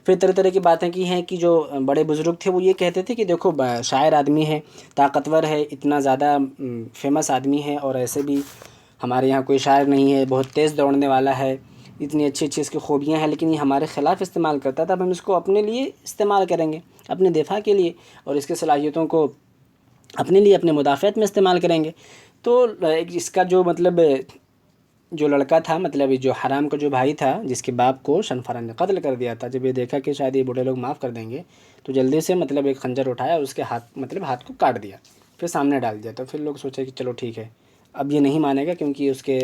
پھر طرح طرح کی باتیں کی ہیں کہ جو بڑے بزرگ تھے وہ یہ کہتے تھے کہ دیکھو شاعر آدمی ہے، طاقتور ہے، اتنا زیادہ فیمس آدمی ہے، اور ایسے بھی ہمارے یہاں کوئی شاعر نہیں ہے، بہت تیز دوڑنے والا ہے، اتنی اچھی اچھی اس کی خوبیاں ہیں، لیکن یہ ہمارے خلاف استعمال کرتا تھا، اب ہم اس کو اپنے لیے استعمال کریں گے، اپنے دفاع کے لیے، اور اس کی صلاحیتوں کو اپنے لیے اپنے مدافعت میں استعمال کریں گے۔ تو اس کا جو مطلب جو لڑکا تھا، مطلب جو حرام کا جو بھائی تھا جس کے باپ کو شنفرہ نے قتل کر دیا تھا، جب یہ دیکھا کہ شاید یہ بوڑھے لوگ معاف کر دیں گے تو جلدی سے مطلب ایک خنجر اٹھایا اور اس کے ہاتھ کو کاٹ دیا، پھر سامنے ڈال دیا۔ تو پھر لوگ سوچے کہ چلو ٹھیک ہے، اب یہ نہیں مانے گا کیونکہ اس کے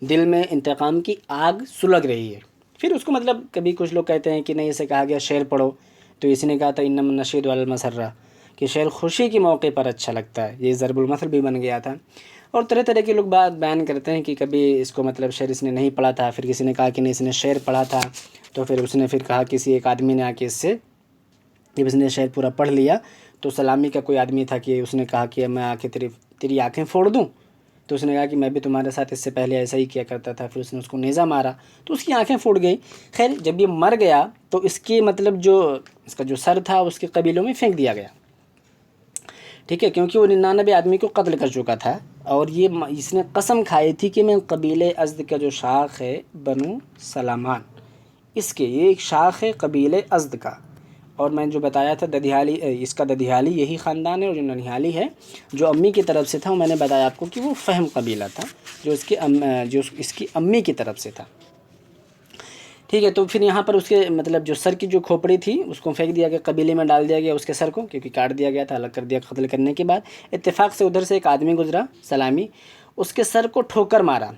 دل میں انتقام کی آگ سلگ رہی ہے۔ پھر اس کو مطلب کبھی کچھ لوگ کہتے ہیں کہ نہیں، اسے کہا گیا شعر پڑھو، تو اس نے کہا تھا انما النشید علی المسرہ، کہ شعر خوشی کے موقع پر اچھا لگتا ہے، یہ ضرب المثل بھی بن گیا تھا۔ اور طرح طرح کے لوگ بات بیان کرتے ہیں کہ کبھی اس کو مطلب شعر اس نے نہیں پڑھا تھا، پھر کسی نے کہا کہ نہیں اس نے شعر پڑھا تھا، تو پھر اس نے پھر کہا کسی ایک آدمی نے آ کے اس سے جب اس نے شعر پورا پڑھ لیا تو سلامی کا کوئی آدمی تھا کہ اس نے کہا کہ میں آ کے تیری آنکھیں پھوڑ دوں، تو اس نے کہا کہ میں بھی تمہارے ساتھ اس سے پہلے ایسا ہی کیا کرتا تھا، پھر اس نے اس کو نیزہ مارا تو اس کی آنکھیں پھوٹ گئی۔ خیر جب یہ مر گیا تو اس کی مطلب جو اس کا جو سر تھا اس کے قبیلوں میں پھینک دیا گیا، ٹھیک ہے، کیونکہ وہ 99 آدمی کو قتل کر چکا تھا، اور یہ اس نے قسم کھائی تھی کہ میں قبیلے ازد کا جو شاخ ہے بنو سلامان، اس کے یہ ایک شاخ ہے قبیلے ازد کا، اور میں جو بتایا تھا ددھیالی، اس کا ددھیالی یہی خاندان ہے، اور جو ننیالی ہے جو امی کی طرف سے تھا، میں نے بتایا آپ کو کہ وہ فہم قبیلہ تھا جو اس کی امی کی طرف سے تھا، ٹھیک ہے۔ تو پھر یہاں پر اس کے مطلب جو سر کی جو کھوپڑی تھی اس کو پھینک دیا گیا، قبیلے میں ڈال دیا گیا اس کے سر کو، کیونکہ کاٹ دیا گیا تھا، الگ کر دیا قتل کرنے کے بعد۔ اتفاق سے ادھر سے ایک آدمی گزرا سلامی، اس کے سر کو ٹھوکر مارا،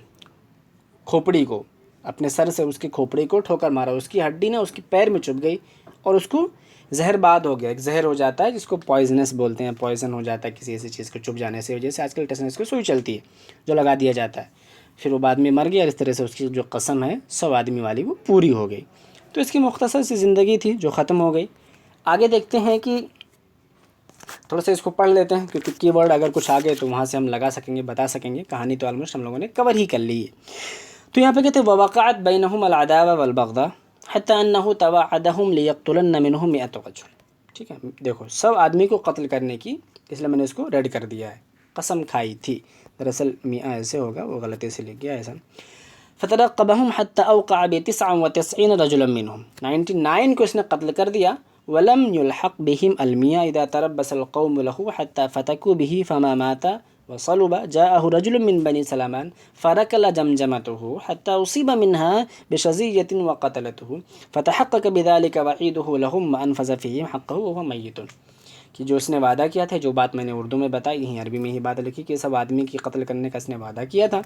کھوپڑی کو، اپنے سر سے اس کی کھوپڑی کو ٹھوکر مارا، اس کی ہڈی نا اس کی پیر میں چبھ گئی اور اس کو زہر باد ہو گیا، ایک زہر ہو جاتا ہے جس کو پوائزنس بولتے ہیں، پوائزن ہو جاتا ہے کسی ایسی چیز کو چبھ جانے سے، وجہ سے آج کل ٹیٹنس کو سوئی چلتی ہے جو لگا دیا جاتا ہے، پھر وہ بعد میں مر گیا، اور اس طرح سے اس کی جو قسم ہے 100 آدمی والی وہ پوری ہو گئی۔ تو اس کی مختصر سی زندگی تھی جو ختم ہو گئی۔ آگے دیکھتے ہیں کہ تھوڑا سا اس کو پڑھ لیتے ہیں کیونکہ کی ورڈ اگر کچھ آگے تو وہاں سے ہم لگا سکیں گے، بتا سکیں گے، کہانی تو آلموسٹ ہم لوگوں نے کور ہی کر لی ہے۔ تو یہاں پہ کہتے ہیں وَوَقَعَتْ بَيْنَهُمْ الْعَدَاوَةُ وَالْبَغْضَاءُ حَتَّى أَنَّهُ تَوَعَدَهُمْ لِيَقْتُلَنَّ مِنْهُمْ 100 رَجُلٍ، ٹھیک ہے، دیکھو 100 آدمی کو قتل کرنے کی، اس لیے میں نے اس کو ریڈ کر دیا ہے، قسم کھائی تھی، دراصل میاں ایسے ہوگا، وہ غلطی سے لکھ گیا ایسا۔ فترقبهم حتى اوقع ب99 رجلا منهم، 99 کو اس نے قتل کر دیا۔ ولم يلحق بهم المئة اذا تربص القوم له حتى فتكوا به فما مات وصلب جاءه رجل من بني سلمان فركل جمجمته حتى أصيب منها بشظية وقتلته فتحقق بذلك وعيده لهم وأنفذ فيهم حقه وهو ميت، کہ جو اس نے وعدہ کیا تھا، جو بات میں نے اردو میں بتائی، یہیں عربی میں ہی بات لکھی کہ سب آدمی کی قتل کرنے کا اس نے وعدہ کیا تھا،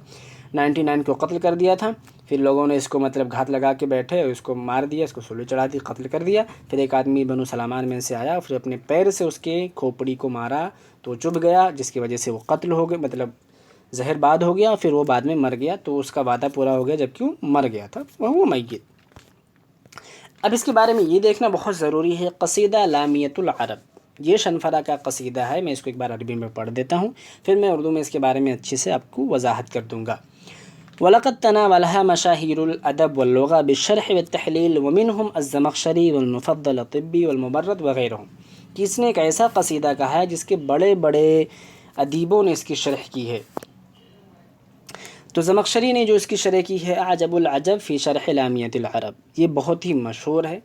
99 کو قتل کر دیا تھا۔ پھر لوگوں نے اس کو مطلب گھات لگا کے بیٹھے، اس کو مار دیا، اس کو سولے چڑھا دی، قتل کر دیا۔ پھر ایک آدمی بنو سلامان میں سے آیا، پھر اپنے پیر سے اس کے کھوپڑی کو مارا تو چبھ گیا، جس کی وجہ سے وہ قتل ہو گئے، مطلب زہر باد ہو گیا، پھر وہ بعد میں مر گیا، تو اس کا وعدہ پورا ہو گیا جبکہ وہ مر گیا تھا، وہ میت۔ اب اس کے بارے میں یہ دیکھنا بہت ضروری ہے، قصیدہ لامیۃ العرب، یہ شنفرہ کا قصیدہ ہے۔ میں اس کو ایک بار عربی میں پڑھ دیتا ہوں، پھر میں اردو میں اس کے بارے میں اچھے سے آپ کو وضاحت کر دوں گا۔ وَلَقَدْ تَنَاوَلَهَا مَشَاهِيرُ الْأَدَبِ وَاللُّغَةِ بِالشَّرْحِ وَالتَّحْلِيلِ وَمِنْهُمْ الزَّمَخْشَرِي وَالْمُفَضَّلُ الطِّبِّي وَالْمُبَرَّدُ وغیرہ، کہ اس نے ایک ایسا قصیدہ کہا ہے جس کے بڑے بڑے ادیبوں نے اس کی شرح کی ہے۔ تو زمخشری نے جو اس کی شرح کی ہے، اعجب العجب فی شرح لامیۃ العرب، یہ بہت ہی مشہور ہے،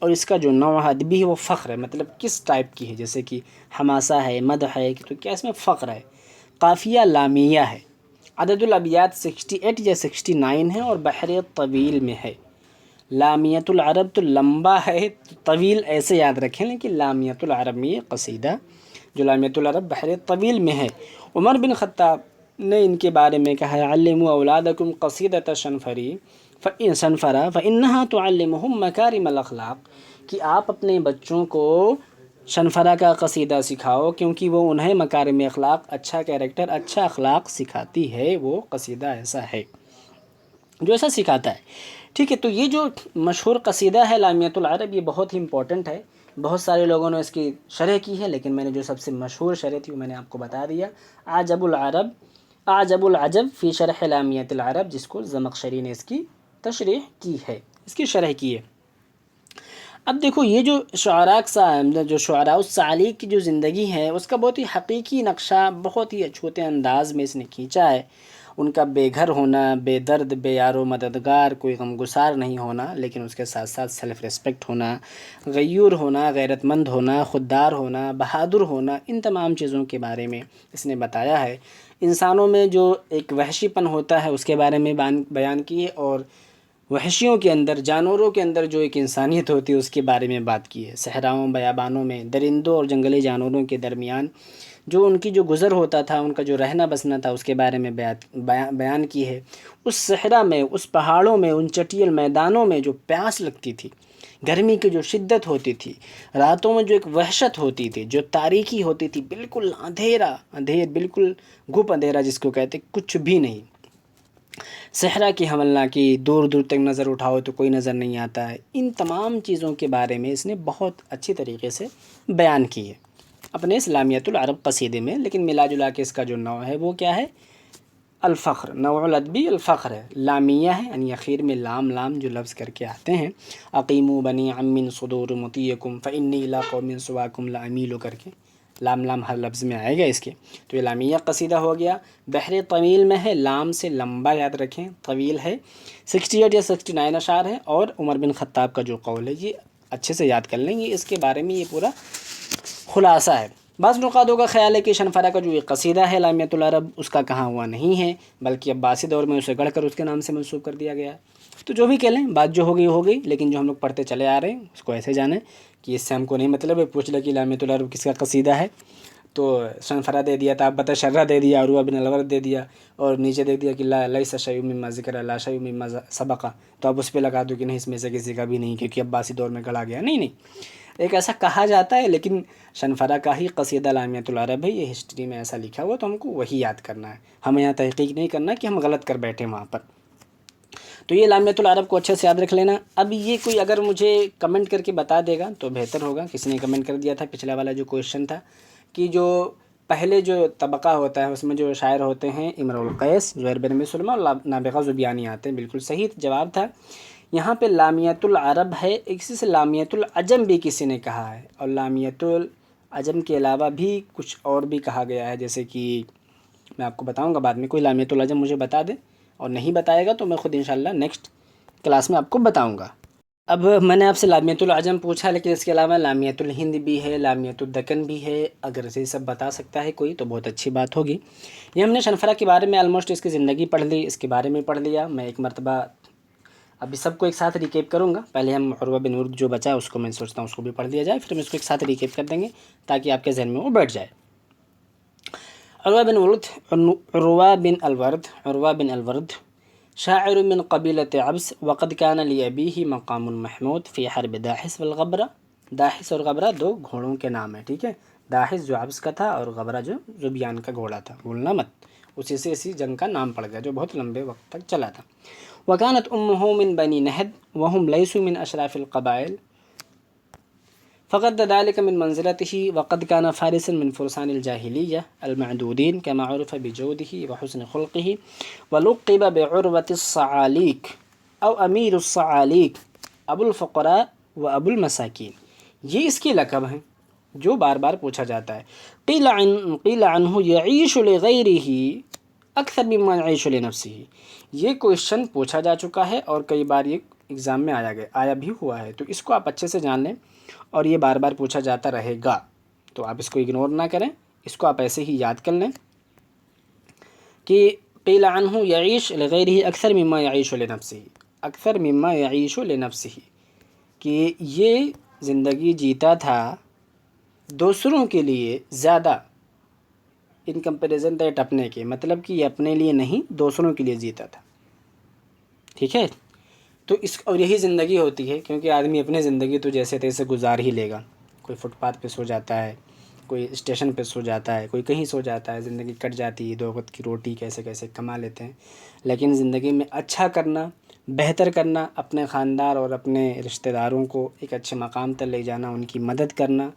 اور اس کا جو نوع ادبی ہے وہ فخر ہے، مطلب کس ٹائپ کی ہے، جیسے کہ حماسہ ہے، مدح ہے، تو کیا اس میں فخر ہے۔ قافیہ لامیہ ہے، عدد الابیات 68 یا 69 ہے، اور بحر طویل میں ہے۔ لامیۃ العرب تو لمبا ہے، طویل ایسے یاد رکھیں، لیکن لامیۃ العرب میں یہ قصیدہ جو لامیۃ العرب بحر طویل میں ہے۔ عمر بن خطاب نے ان کے بارے میں کہا ہے، علموا اولادکم قصیدۃ شنفری شنفرہ فانہا تعلمہم مکارم الاخلاق، کہ آپ اپنے بچوں کو شنفرہ کا قصیدہ سکھاؤ، کیونکہ وہ انہیں مکارم اخلاق، اچھا کیریکٹر، اچھا اخلاق سکھاتی ہے، وہ قصیدہ ایسا ہے جو ایسا سکھاتا ہے۔ ٹھیک ہے، تو یہ جو مشہور قصیدہ ہے لامیۃ العرب، یہ بہت ہی امپورٹنٹ ہے، بہت سارے لوگوں نے اس کی شرح کی ہے، لیکن میں نے جو سب سے مشہور شرح تھی وہ میں نے آپ کو بتا دیا، اعجب العجب فی شرح لامیۃ العرب، جس کو زمخشری نے اس کی تشریح کی ہے، اس کی شرح کی ہے۔ اب دیکھو، یہ جو شعراء الصعالیق کی جو زندگی ہے، اس کا بہت ہی حقیقی نقشہ بہت ہی اچھوتے انداز میں اس نے کھینچا ہے۔ ان کا بے گھر ہونا، بے درد، بے یار و مددگار، کوئی غمگسار نہیں ہونا، لیکن اس کے ساتھ ساتھ سیلف ریسپیکٹ ہونا، غیور ہونا، غیرت مند ہونا، خوددار ہونا، بہادر ہونا، ان تمام چیزوں کے بارے میں اس نے بتایا ہے۔ انسانوں میں جو ایک وحشی پن ہوتا ہے اس کے بارے میں بیان کی ہے، اور وحشیوں کے اندر، جانوروں کے اندر جو ایک انسانیت ہوتی ہے اس کے بارے میں بات کی ہے۔ صحراؤں، بیابانوں میں، درندوں اور جنگلی جانوروں کے درمیان جو ان کی جو گزر ہوتا تھا، ان کا جو رہنا بسنا تھا، اس کے بارے میں بیان کی ہے۔ اس صحرا میں، اس پہاڑوں میں، ان چٹیل میدانوں میں جو پیاس لگتی تھی، گرمی کی جو شدت ہوتی تھی، راتوں میں جو ایک وحشت ہوتی تھی، جو تاریکی ہوتی تھی، بالکل اندھیر، بالکل گھپ اندھیرا جس کو کہتے، کچھ بھی نہیں، صحرا کی ہولناکی، دور دور تک نظر اٹھاؤ تو کوئی نظر نہیں آتا ہے، ان تمام چیزوں کے بارے میں اس نے بہت اچھی طریقے سے بیان کی ہے اپنے اس لامیۃ العرب قصیدے میں۔ لیکن ملا جلا کے اس کا جو نوع ہے وہ کیا ہے؟ الفخر، نوع الادبی الفخر ہے، لامیہ ہے، یعنی اخیر میں لام جو لفظ کر کے آتے ہیں، اقیموا بنی عم صدور مطیعکم فانی الی قوم سواکم لامیل کر کے، لام ہر لفظ میں آئے گا اس کے، تو یہ لامیہ قصیدہ ہو گیا۔ بحر طویل میں ہے، لام سے لمبا یاد رکھیں، طویل ہے، 68 یا 69 اشعار ہے، اور عمر بن خطاب کا جو قول ہے یہ اچھے سے یاد کر لیں، یہ اس کے بارے میں یہ پورا خلاصہ ہے۔ بعض نقادوں کا خیال ہے کہ شنفرہ کا جو یہ قصیدہ ہے لامیۃ العرب، اس کا کہاں ہوا نہیں ہے، بلکہ عباسی دور میں اسے گڑھ کر اس کے نام سے منسوب کر دیا گیا ہے۔ تو جو بھی کہہ لیں، بات جو ہو گئی، لیکن جو ہم لوگ پڑھتے چلے آ رہے ہیں اس کو ایسے جانیں کہ اس سے ہم کو نہیں مطلب ہے، پوچھ لے کہ لامیۃ العرب کس کا قصیدہ ہے تو شنفرہ دے دیا، تابت شرہ دے دیا، عروہ بن الورد دے دیا، اور نیچے دے دیا کہ لیس شیء مما ذکر لا شیء مما سبق، تو اب اس پہ لگا دو کہ نہیں، اس میں سے کسی کا بھی نہیں، کیونکہ عباسی دور میں گڑھا گیا۔ نہیں، ایک ایسا کہا جاتا ہے، لیکن شنفرہ کا ہی قصیدہ لامیۃ العرب ہے، یہ ہسٹری میں ایسا لکھا ہوا، تو ہم کو وہی یاد کرنا ہے، ہمیں یہاں تحقیق نہیں کرنا کہ ہم غلط کر بیٹھے وہاں پر۔ تو یہ لامیۃ العرب کو اچھے سے یاد رکھ لینا۔ اب یہ کوئی اگر مجھے کمنٹ کر کے بتا دے گا تو بہتر ہوگا۔ کسی نے کمنٹ کر دیا تھا، پچھلا والا جو کویشچن تھا، کہ جو پہلے جو طبقہ ہوتا ہے اس میں جو شاعر ہوتے ہیں امرؤ القیس، زہیر بن ابی سلمہ اور نابغہ زبیانی آتے ہیں، بالکل صحیح جواب تھا۔ یہاں پہ لامیۃ العرب ہے، اسی سے لامیۃ العجم بھی کسی نے کہا ہے، اور لامیۃ العجم کے علاوہ بھی کچھ اور بھی کہا گیا ہے، جیسے کہ میں آپ کو بتاؤں گا بعد میں، کوئی لامیۃ العجم مجھے بتا دے، اور نہیں بتائے گا تو میں خود انشاءاللہ نیکسٹ کلاس میں آپ کو بتاؤں گا۔ اب میں نے آپ سے لامیۃ العجم پوچھا، لیکن اس کے علاوہ لامیۃ الہند بھی ہے، لامیۃ الدکن بھی ہے، اگر یہ سب بتا سکتا ہے کوئی تو بہت اچھی بات ہوگی۔ یہ ہم نے شنفرہ کے بارے میں آلموسٹ اس کی زندگی پڑھ لی، اس کے بارے میں پڑھ لیا۔ میں ایک مرتبہ ابھی سب کو ایک ساتھ ریکیپ کروں گا، پہلے ہم عروہ بن ورد جو بچا اس کو میں سوچتا ہوں اس کو بھی پڑھ لیا جائے، پھر ہم اس کو ایک ساتھ ریکیپ کر دیں گے تاکہ آپ کے ذہن میں وہ بیٹھ جائے۔ عروہ بن ورد، عروہ بن الورد شاعر من قبیلۃ عبس، وقد کان لأبیہ مقام محمود فی حرب داحس والغبرہ۔ داحس اور غبرہ دو گھوڑوں کے نام ہیں، ٹھیک ہے، داحس جو عبس کا تھا اور غبرہ جو ذبیان کا گھوڑا تھا، بھولنا مت، اسی سے اسی جنگ کا نام پڑ گیا جو بہت لمبے وقت تک چلا تھا۔ وكانت أمه من بني نهد وهم ليسوا من أشراف القبائل، فقد ذلك من منزلته، وقد كان فارسا من فرسان الجاهلية المعدودين كما عرف بجوده وحسن خلقه، ولقب بعروة الصعاليك أو أمير الصعاليك، أبو الفقراء وأبو المساكين، یہ اس کی لقب ہیں جو بار بار پوچھا جاتا ہے۔ قیل عنہ یعیش لغیرہ اکثر مما یعیش لنفسہ، یہ کویشچن پوچھا جا چکا ہے اور کئی بار یہ ایگزام میں آیا بھی ہوا ہے، تو اس کو آپ اچھے سے جان لیں، اور یہ بار بار پوچھا جاتا رہے گا، تو آپ اس کو اگنور نہ کریں، اس کو آپ ایسے ہی یاد کر لیں کہ قیل عنہ یعیش لغیرہ اکثر مما یعیش لنفسہ، اکثر مما یعیش لنفسہ، کہ یہ زندگی جیتا تھا دوسروں کے لیے زیادہ ان کمپیریزن دیٹ اپنے کے، مطلب کہ یہ اپنے لیے نہیں دوسروں کے لیے جیتا تھا، ٹھیک ہے۔ تو اور یہی زندگی ہوتی ہے، کیونکہ آدمی اپنی زندگی تو جیسے تیسے گزار ہی لے گا، کوئی فٹ پاتھ پہ سو جاتا ہے، کوئی اسٹیشن پہ سو جاتا ہے، کوئی کہیں سو جاتا ہے، زندگی کٹ جاتی ہے، 2 وقت کی روٹی کیسے کیسے کما لیتے ہیں، لیکن زندگی میں اچھا کرنا، بہتر کرنا، اپنے خاندان اور اپنے رشتہ داروں کو ایک اچھے مقام تک لے جانا، ان کی مدد کرنا،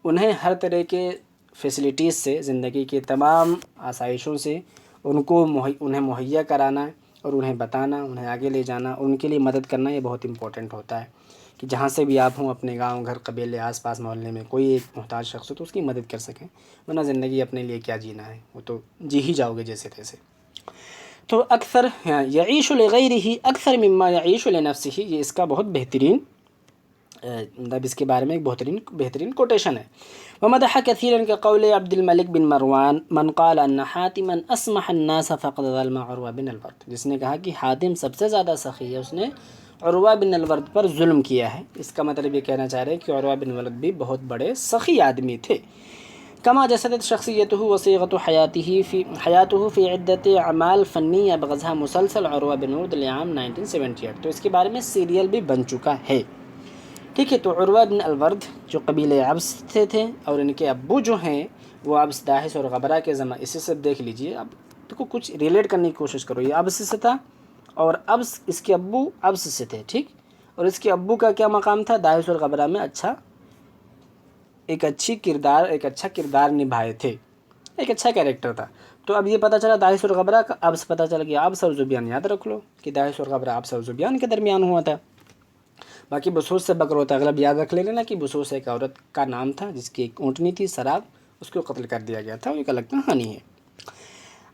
انہیں ہر طرح کے فیسلٹیز سے، زندگی کے تمام آسائشوں سے انہیں مہیا کرانا اور انہیں بتانا، انہیں آگے لے جانا، ان کے لیے مدد کرنا، یہ بہت امپورٹنٹ ہوتا ہے کہ جہاں سے بھی آپ ہوں، اپنے گاؤں گھر قبیلے آس پاس محلے میں کوئی ایک محتاج شخص ہو تو اس کی مدد کر سکیں، ورنہ زندگی اپنے لیے کیا جینا ہے، وہ تو جی ہی جاؤ گے جیسے تیسے۔ تو اکثر یعیش لغیرہ اکثر مما یعیش لنفسہ، یہ اس کا بہت بہترین مطلب اس کے بارے میں ایک بہترین کوٹیشن ہے۔ ومدح كثيرا كقول عبد الملك بن مروان من قال ان حاتما اسمح الناس فقد ظلم عروہ بن الورد، جس نے کہا کہ حاتم سب سے زیادہ سخی ہے، اس نے عروہ بن الورد پر ظلم کیا ہے، اس کا مطلب یہ کہنا چاہ رہے ہیں کہ عروہ بن الورد بھی بہت بڑے سخی آدمی تھے۔ كما جسدت شخصيته وصيغة حياته في عدة أعمال فنية بغزها مسلسل عروہ بن الورد لعام 1978، تو اس کے بارے میں سیریل بھی بن چکا ہے، ٹھیک ہے۔ تو عروہ بن الورد جو قبیلہ عبس سے تھے، اور ان کے ابو جو ہیں وہ عبس، داحس اور غبرہ کے زمانے، اسے سے دیکھ لیجئے، اب دیکھو کچھ ریلیٹ کرنے کی کوشش کرو، یہ عبس سے تھا اور عبس اس کے ابو عبس سے تھے، ٹھیک، اور اس کے ابو کا کیا مقام تھا، داحس اور غبرہ میں ایک اچھا کردار نبھائے تھے، ایک اچھا کیریکٹر تھا۔ تو اب یہ پتہ چلا داحس اور غبرہ کا، عبس پتہ چل گیا، عبس اور ذبیان یاد رکھ لو کہ داحس اور غبرہ عبس اور ذبیان کے درمیان ہوا تھا۔ باقی بسوس سے بکر ہوتا اغلب یاد رکھ لینا کہ بسوس ایک عورت کا نام تھا جس کی ایک اونٹنی تھی سراب، اس کو قتل کر دیا گیا تھا، وہ ایک الگ کہانی ہے۔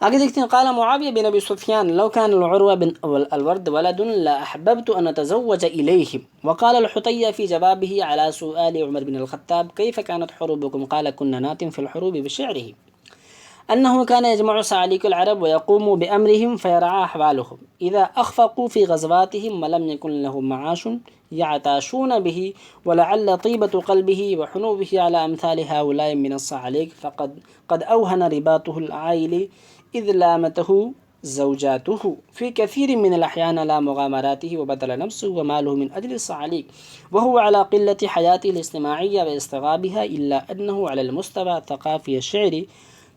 آگے دیکھتے ہیں، قال معاویہ بن ابی سفیان لو كان العروہ بن الورد ولد لاحببت ان اتزوج الیہ، وقال الحطیہ في جوابه على سؤال عمر بن الخطاب كيف كانت حروبكم قال كنا ناتم في الحروب بشعره أنه كان يجمع صعاليك العرب ويقوم بأمرهم فيرعى أحوالهم إذا أخفقوا في غزواتهم ولم يكن لهم معاش يعتاشون به، ولعل طيبة قلبه وحنوبه على أمثال هؤلاء من الصعاليك قد أوهن رباطه العائل إذ لامته زوجاته في كثير من الأحيان على مغامراته، وبذل نفسه وماله من أجل الصعاليك وهو على قلة حياته الاجتماعية واستغابها، إلا أنه على المستوى الثقافي الشعري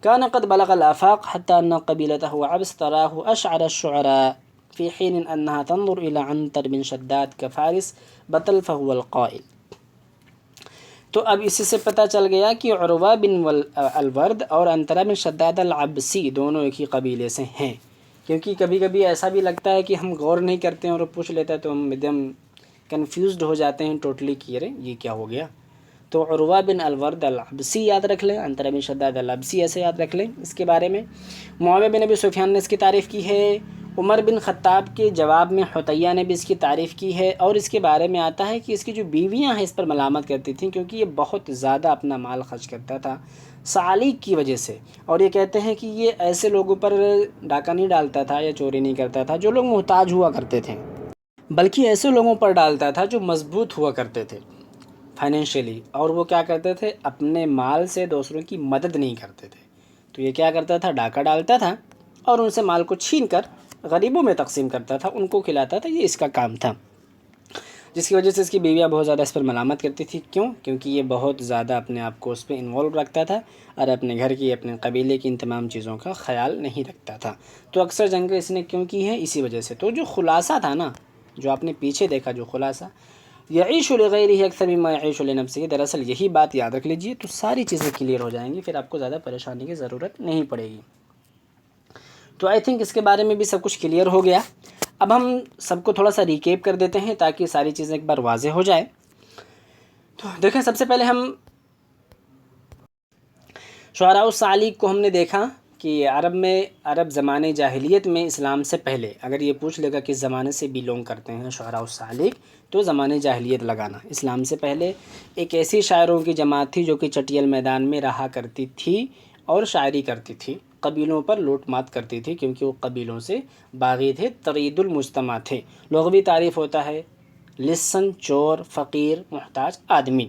كان قد بلغ الآفاق، حتى أن قبيلته عبس تراه أشعر الشعراء في حين أنها تنظر إلى عنتر بن شداد كفارس بطل فهو القائل۔ تو اب اسی سے پتہ چل گیا کہ عروہ بن الورد اور عنتر بن شداد العبسی دونوں ایک ہی قبیلے سے ہیں، کیونکہ کبھی کبھی ایسا بھی لگتا ہے کہ ہم غور نہیں کرتے ہیں اور پوچھ لیتا ہے تو ہم ایک دم کنفیوزڈ ہو جاتے ہیں ٹوٹلی کہ ارے یہ کیا ہو گیا، تو عروہ بن الورد العبسی یاد رکھ لیں، عنترہ بن شداد العبسی ایسے یاد رکھ لیں اس کے بارے میں۔ معاویہ بن ابی سفیان نے اس کی تعریف کی ہے۔ عمر بن خطاب کے جواب میں حطیہ نے بھی اس کی تعریف کی ہے، اور اس کے بارے میں آتا ہے کہ اس کی جو بیویاں ہیں اس پر ملامت کرتی تھیں کیونکہ یہ بہت زیادہ اپنا مال خرچ کرتا تھا صعاليق کی وجہ سے، اور یہ کہتے ہیں کہ یہ ایسے لوگوں پر ڈاکہ نہیں ڈالتا تھا یا چوری نہیں کرتا تھا جو لوگ محتاج ہوا کرتے تھے، بلکہ ایسے لوگوں پر ڈالتا تھا جو مضبوط ہوا کرتے تھے فائنینشلی، اور وہ کیا کرتے تھے، اپنے مال سے دوسروں کی مدد نہیں کرتے تھے۔ تو یہ کیا کرتا تھا، ڈاکہ ڈالتا تھا اور ان سے مال کو چھین کر غریبوں میں تقسیم کرتا تھا، ان کو کھلاتا تھا، یہ اس کا کام تھا، جس کی وجہ سے اس کی بیویاں بہت زیادہ اس پر ملامت کرتی تھی۔ کیونکہ یہ بہت زیادہ اپنے آپ کو اس پہ انوالو رکھتا تھا اور اپنے گھر کی، اپنے قبیلے کی ان تمام چیزوں کا خیال نہیں رکھتا تھا۔ تو اکثر جنگیں اس نے کیوں کی ہے، اسی وجہ سے۔ تو جو خلاصہ تھا نا، جو آپ نے پیچھے دیکھا، جو خلاصہ یعیش لغیرہ اکثر مما یعیش لنفسہ، دراصل یہی بات یاد رکھ لیجئے تو ساری چیزیں کلیئر ہو جائیں گی، پھر آپ کو زیادہ پریشانی کی ضرورت نہیں پڑے گی۔ تو آئی تھنک اس کے بارے میں بھی سب کچھ کلیئر ہو گیا۔ اب ہم سب کو تھوڑا سا ریکیپ کر دیتے ہیں تاکہ ساری چیزیں ایک بار واضح ہو جائے۔ تو دیکھیں، سب سے پہلے ہم شعراء الصعاليق کو ہم نے دیکھا کہ عرب زمانے جاہلیت میں اسلام سے پہلے، اگر یہ پوچھ لے گا کس زمانے سے بیلونگ کرتے ہیں شعراء الصعاليق، تو زمانے جاہلیت لگانا۔ اسلام سے پہلے ایک ایسی شاعروں کی جماعت تھی جو کہ چٹیل میدان میں رہا کرتی تھی اور شاعری کرتی تھی، قبیلوں پر لوٹ مات کرتی تھی کیونکہ وہ قبیلوں سے باغی تھے، ترید المجتمع تھے۔ لغوی تعریف ہوتا ہے لصن، چور، فقیر، محتاج آدمی۔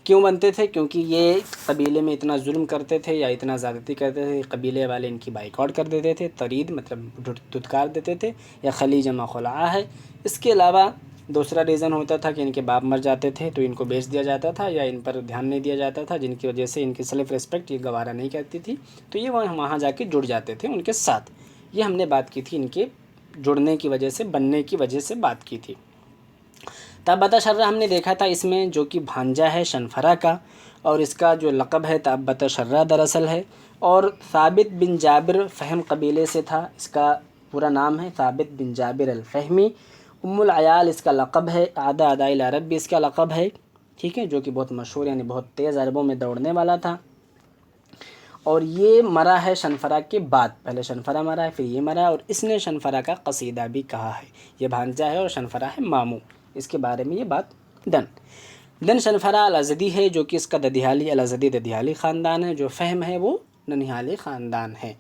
کیوں بنتے تھے؟ کیونکہ یہ قبیلے میں اتنا ظلم کرتے تھے یا اتنا زیادتی کرتے تھے، قبیلے والے ان کی بائیکاٹ کر دیتے تھے۔ ترید مطلب دھتکار دیتے تھے، یا خلی جمع خلعہ ہے۔ اس کے علاوہ دوسرا ریزن ہوتا تھا کہ ان کے باپ مر جاتے تھے تو ان کو بیچ دیا جاتا تھا یا ان پر دھیان نہیں دیا جاتا تھا، جن کی وجہ سے ان کی سیلف ریسپیکٹ یہ گوارا نہیں کرتی تھی، تو یہ وہاں جا کے جڑ جاتے تھے ان کے ساتھ۔ یہ ہم نے بات کی تھی، ان کے جڑنے کی وجہ سے، بننے کی وجہ سے بات کی تھی۔ تابتہ شرہ ہم نے دیکھا تھا اس میں، جو کہ بھانجا ہے شنفرہ کا، اور اس کا جو لقب ہے تابتہ شرہ دراصل ہے، اور ثابت بن جابر فہم قبیلے سے تھا۔ اس کا پورا نام ہے ثابت بن جابر الفہمی۔ ام العیال اس کا لقب ہے، اعداء العرب بھی اس کا لقب ہے، ٹھیک ہے، جو کہ بہت مشہور، یعنی بہت تیز عربوں میں دوڑنے والا تھا، اور یہ مرا ہے شنفرہ کے بعد۔ پہلے شنفرہ مرا ہے، پھر یہ مرا ہے، اور اس نے شنفرہ کا قصیدہ بھی کہا ہے۔ یہ بھانجا ہے اور شنفرہ ہے ماموں، اس کے بارے میں یہ بات دن شنفرہ الازدی ہے، جو کہ اس کا ددیالی الازدی ددیالی خاندان ہے۔ جو فہم ہے وہ ننیہالی خاندان ہے۔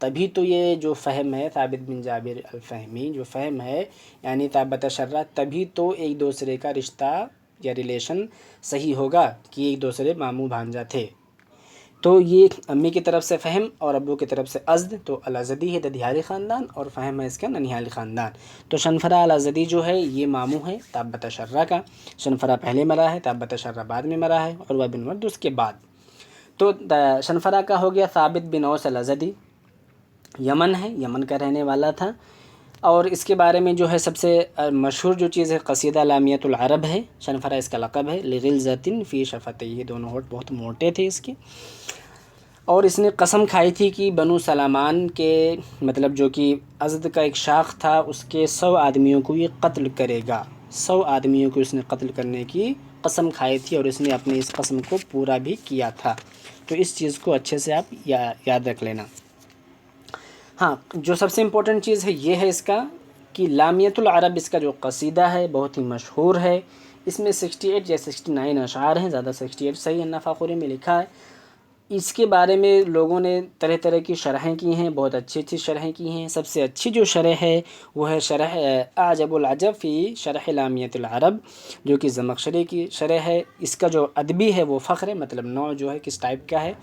تبھی تو یہ جو فہم ہے ثابت بن جابر الفہمی، جو فہم ہے یعنی تابتہ شرہ، تبھی تو ایک دوسرے کا رشتہ یا ریلیشن صحیح ہوگا کہ ایک دوسرے ماموں بھانجا تھے۔ تو یہ امی کی طرف سے فہم اور ابو کی طرف سے ازد، تو الازدی ہے ددیالی خاندان اور فہم ہے اس کا ننیہالی خاندان۔ تو شنفرہ الازدی جو ہے یہ ماموں ہے تابتہ شرہ کا۔ شنفرہ پہلے مرا ہے، تابتہ شرہ بعد میں مرا ہے، عروہ بن ورد اس کے بعد۔ تو شنفرہ کا ہو گیا ثابت بن اوس الازدی، یمن ہے، یمن کا رہنے والا تھا، اور اس کے بارے میں جو ہے سب سے مشہور جو چیز ہے قصیدہ لامیۃ العرب ہے۔ شنفرہ اس کا لقب ہے، لغلظۃ فی شفتیہ، دونوں ہونٹ بہت موٹے تھے اس کے، اور اس نے قسم کھائی تھی کہ بنو سلامان کے مطلب جو کہ ازد کا ایک شاخ تھا، اس کے 100 آدمیوں کو یہ قتل کرے گا۔ 100 آدمیوں کو اس نے قتل کرنے کی قسم کھائی تھی، اور اس نے اپنی اس قسم کو پورا بھی کیا تھا۔ تو اس چیز کو اچھے سے آپ یاد رکھ لینا۔ ہاں، جو سب سے امپورٹنٹ چیز ہے یہ ہے اس کا کہ لامیۃ العرب اس کا جو قصیدہ ہے بہت ہی مشہور ہے۔ اس میں 68 یا 69 اشعار ہیں، زیادہ 68 صحیح ہے، نفاخری میں لکھا ہے۔ اس کے بارے میں لوگوں نے طرح طرح کی شرحیں کی ہیں، بہت اچھی اچھی شرحیں کی ہیں۔ سب سے اچھی جو شرح ہے وہ ہے شرح اعجب العجب فی شرح لامیۃ العرب، جو کہ زمخشری کی شرح ہے۔ اس کا جو ادبی ہے وہ فخر ہے، مطلب نوع جو ہے کس ٹائپ کا ہے،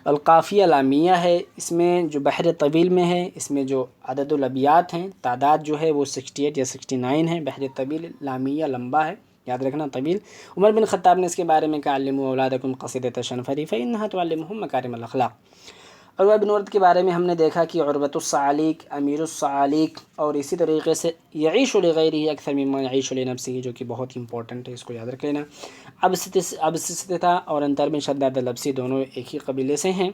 القافیہ لامیہ ہے۔ اس میں جو بحر طویل میں ہے، اس میں جو عدد الابیات ہیں، تعداد جو ہے وہ 68 یا 69 ہے۔ بحر طویل لامیہ لمبا ہے، یاد رکھنا طویل۔ عمر بن خطاب نے اس کے بارے میں کہا علموا اولادکم قصیدۃ شنفری فانھا تعلمهم مکارم الاخلاق۔ عروہ بن ورد کے بارے میں ہم نے دیکھا کہ عروۃ الصعاليق امیر الصعاليق، اور اسی طریقے سے یعیش لغیرہ اکثر مما یعیش لنفسہ، جو کہ بہت امپورٹنٹ ہے، اس کو یاد رکھ لینا۔ ابسطہ اور عنتر بن شداد العبسی دونوں ایک ہی قبیلے سے ہیں۔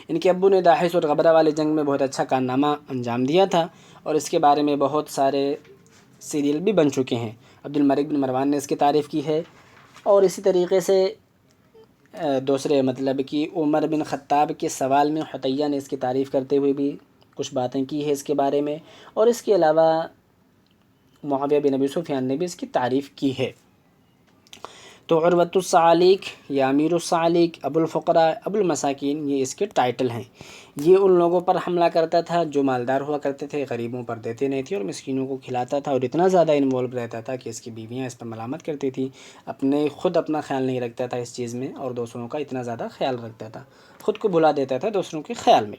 ان کے ابو نے داحس اور غبرہ والے جنگ میں بہت اچھا کارنامہ انجام دیا تھا، اور اس کے بارے میں بہت سارے سیریل بھی بن چکے ہیں۔ عبد الملک بن مروان نے اس کی تعریف کی ہے، اور اسی طریقے سے دوسرے مطلب کہ عمر بن خطاب کے سوال میں حطیہ نے اس کی تعریف کرتے ہوئے بھی کچھ باتیں کی ہے اس کے بارے میں، اور اس کے علاوہ معاویہ بن ابی سفیان نے بھی اس کی تعریف کی ہے۔ تو عروۃ الصعاليق یا امیر الصعاليق، ابو الفقراء، ابو المساکین، یہ اس کے ٹائٹل ہیں۔ یہ ان لوگوں پر حملہ کرتا تھا جو مالدار ہوا کرتے تھے، غریبوں پر دیتے نہیں تھے اور مسکینوں کو کھلاتا تھا، اور اتنا زیادہ انوالو رہتا تھا کہ اس کی بیویاں اس پر ملامت کرتی تھی، خود اپنا خیال نہیں رکھتا تھا اس چیز میں، اور دوسروں کا اتنا زیادہ خیال رکھتا تھا، خود کو بھلا دیتا تھا دوسروں کے خیال میں۔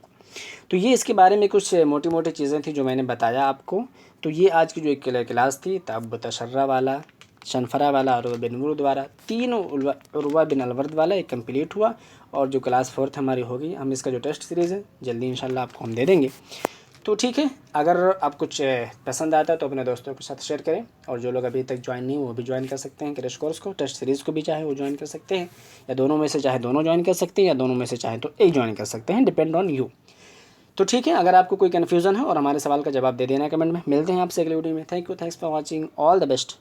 تو یہ اس کے بارے میں کچھ موٹی موٹی چیزیں تھیں جو میں نے بتایا آپ کو۔ تو یہ آج کی جو ایک کلاس تھی، تب تشرع والا، شنفرہ والا، عروہ بن ورد والا، تینوں عروہ بن الورد والا ایک کمپلیٹ ہوا، اور جو کلاس 4 ہماری ہوگی، ہم اس کا جو ٹیسٹ سیریز ہے جلدی انشاءاللہ آپ کو ہم دے دیں گے۔ تو ٹھیک ہے، اگر آپ کچھ پسند آتا ہے تو اپنے دوستوں کے ساتھ شیئر کریں، اور جو لوگ ابھی تک جوائن نہیں وہ بھی جوائن کر سکتے ہیں کریش کورس کو، ٹیسٹ سیریز کو بھی چاہے وہ جوائن کر سکتے ہیں، یا دونوں میں سے چاہے دونوں جوائن کر سکتے ہیں، یا دونوں میں سے چاہے تو ایک جوائن کر سکتے ہیں، ڈپینڈ آن یو۔ تو ٹھیک ہے، اگر آپ کو کوئی کنفیوژن ہے اور ہمارے سوال کا جواب دے دینا ہے کمنٹ میں۔ ملتے ہیں آپ سے اگلی ویڈیو میں۔ Thank you, thanks for watching, all the best.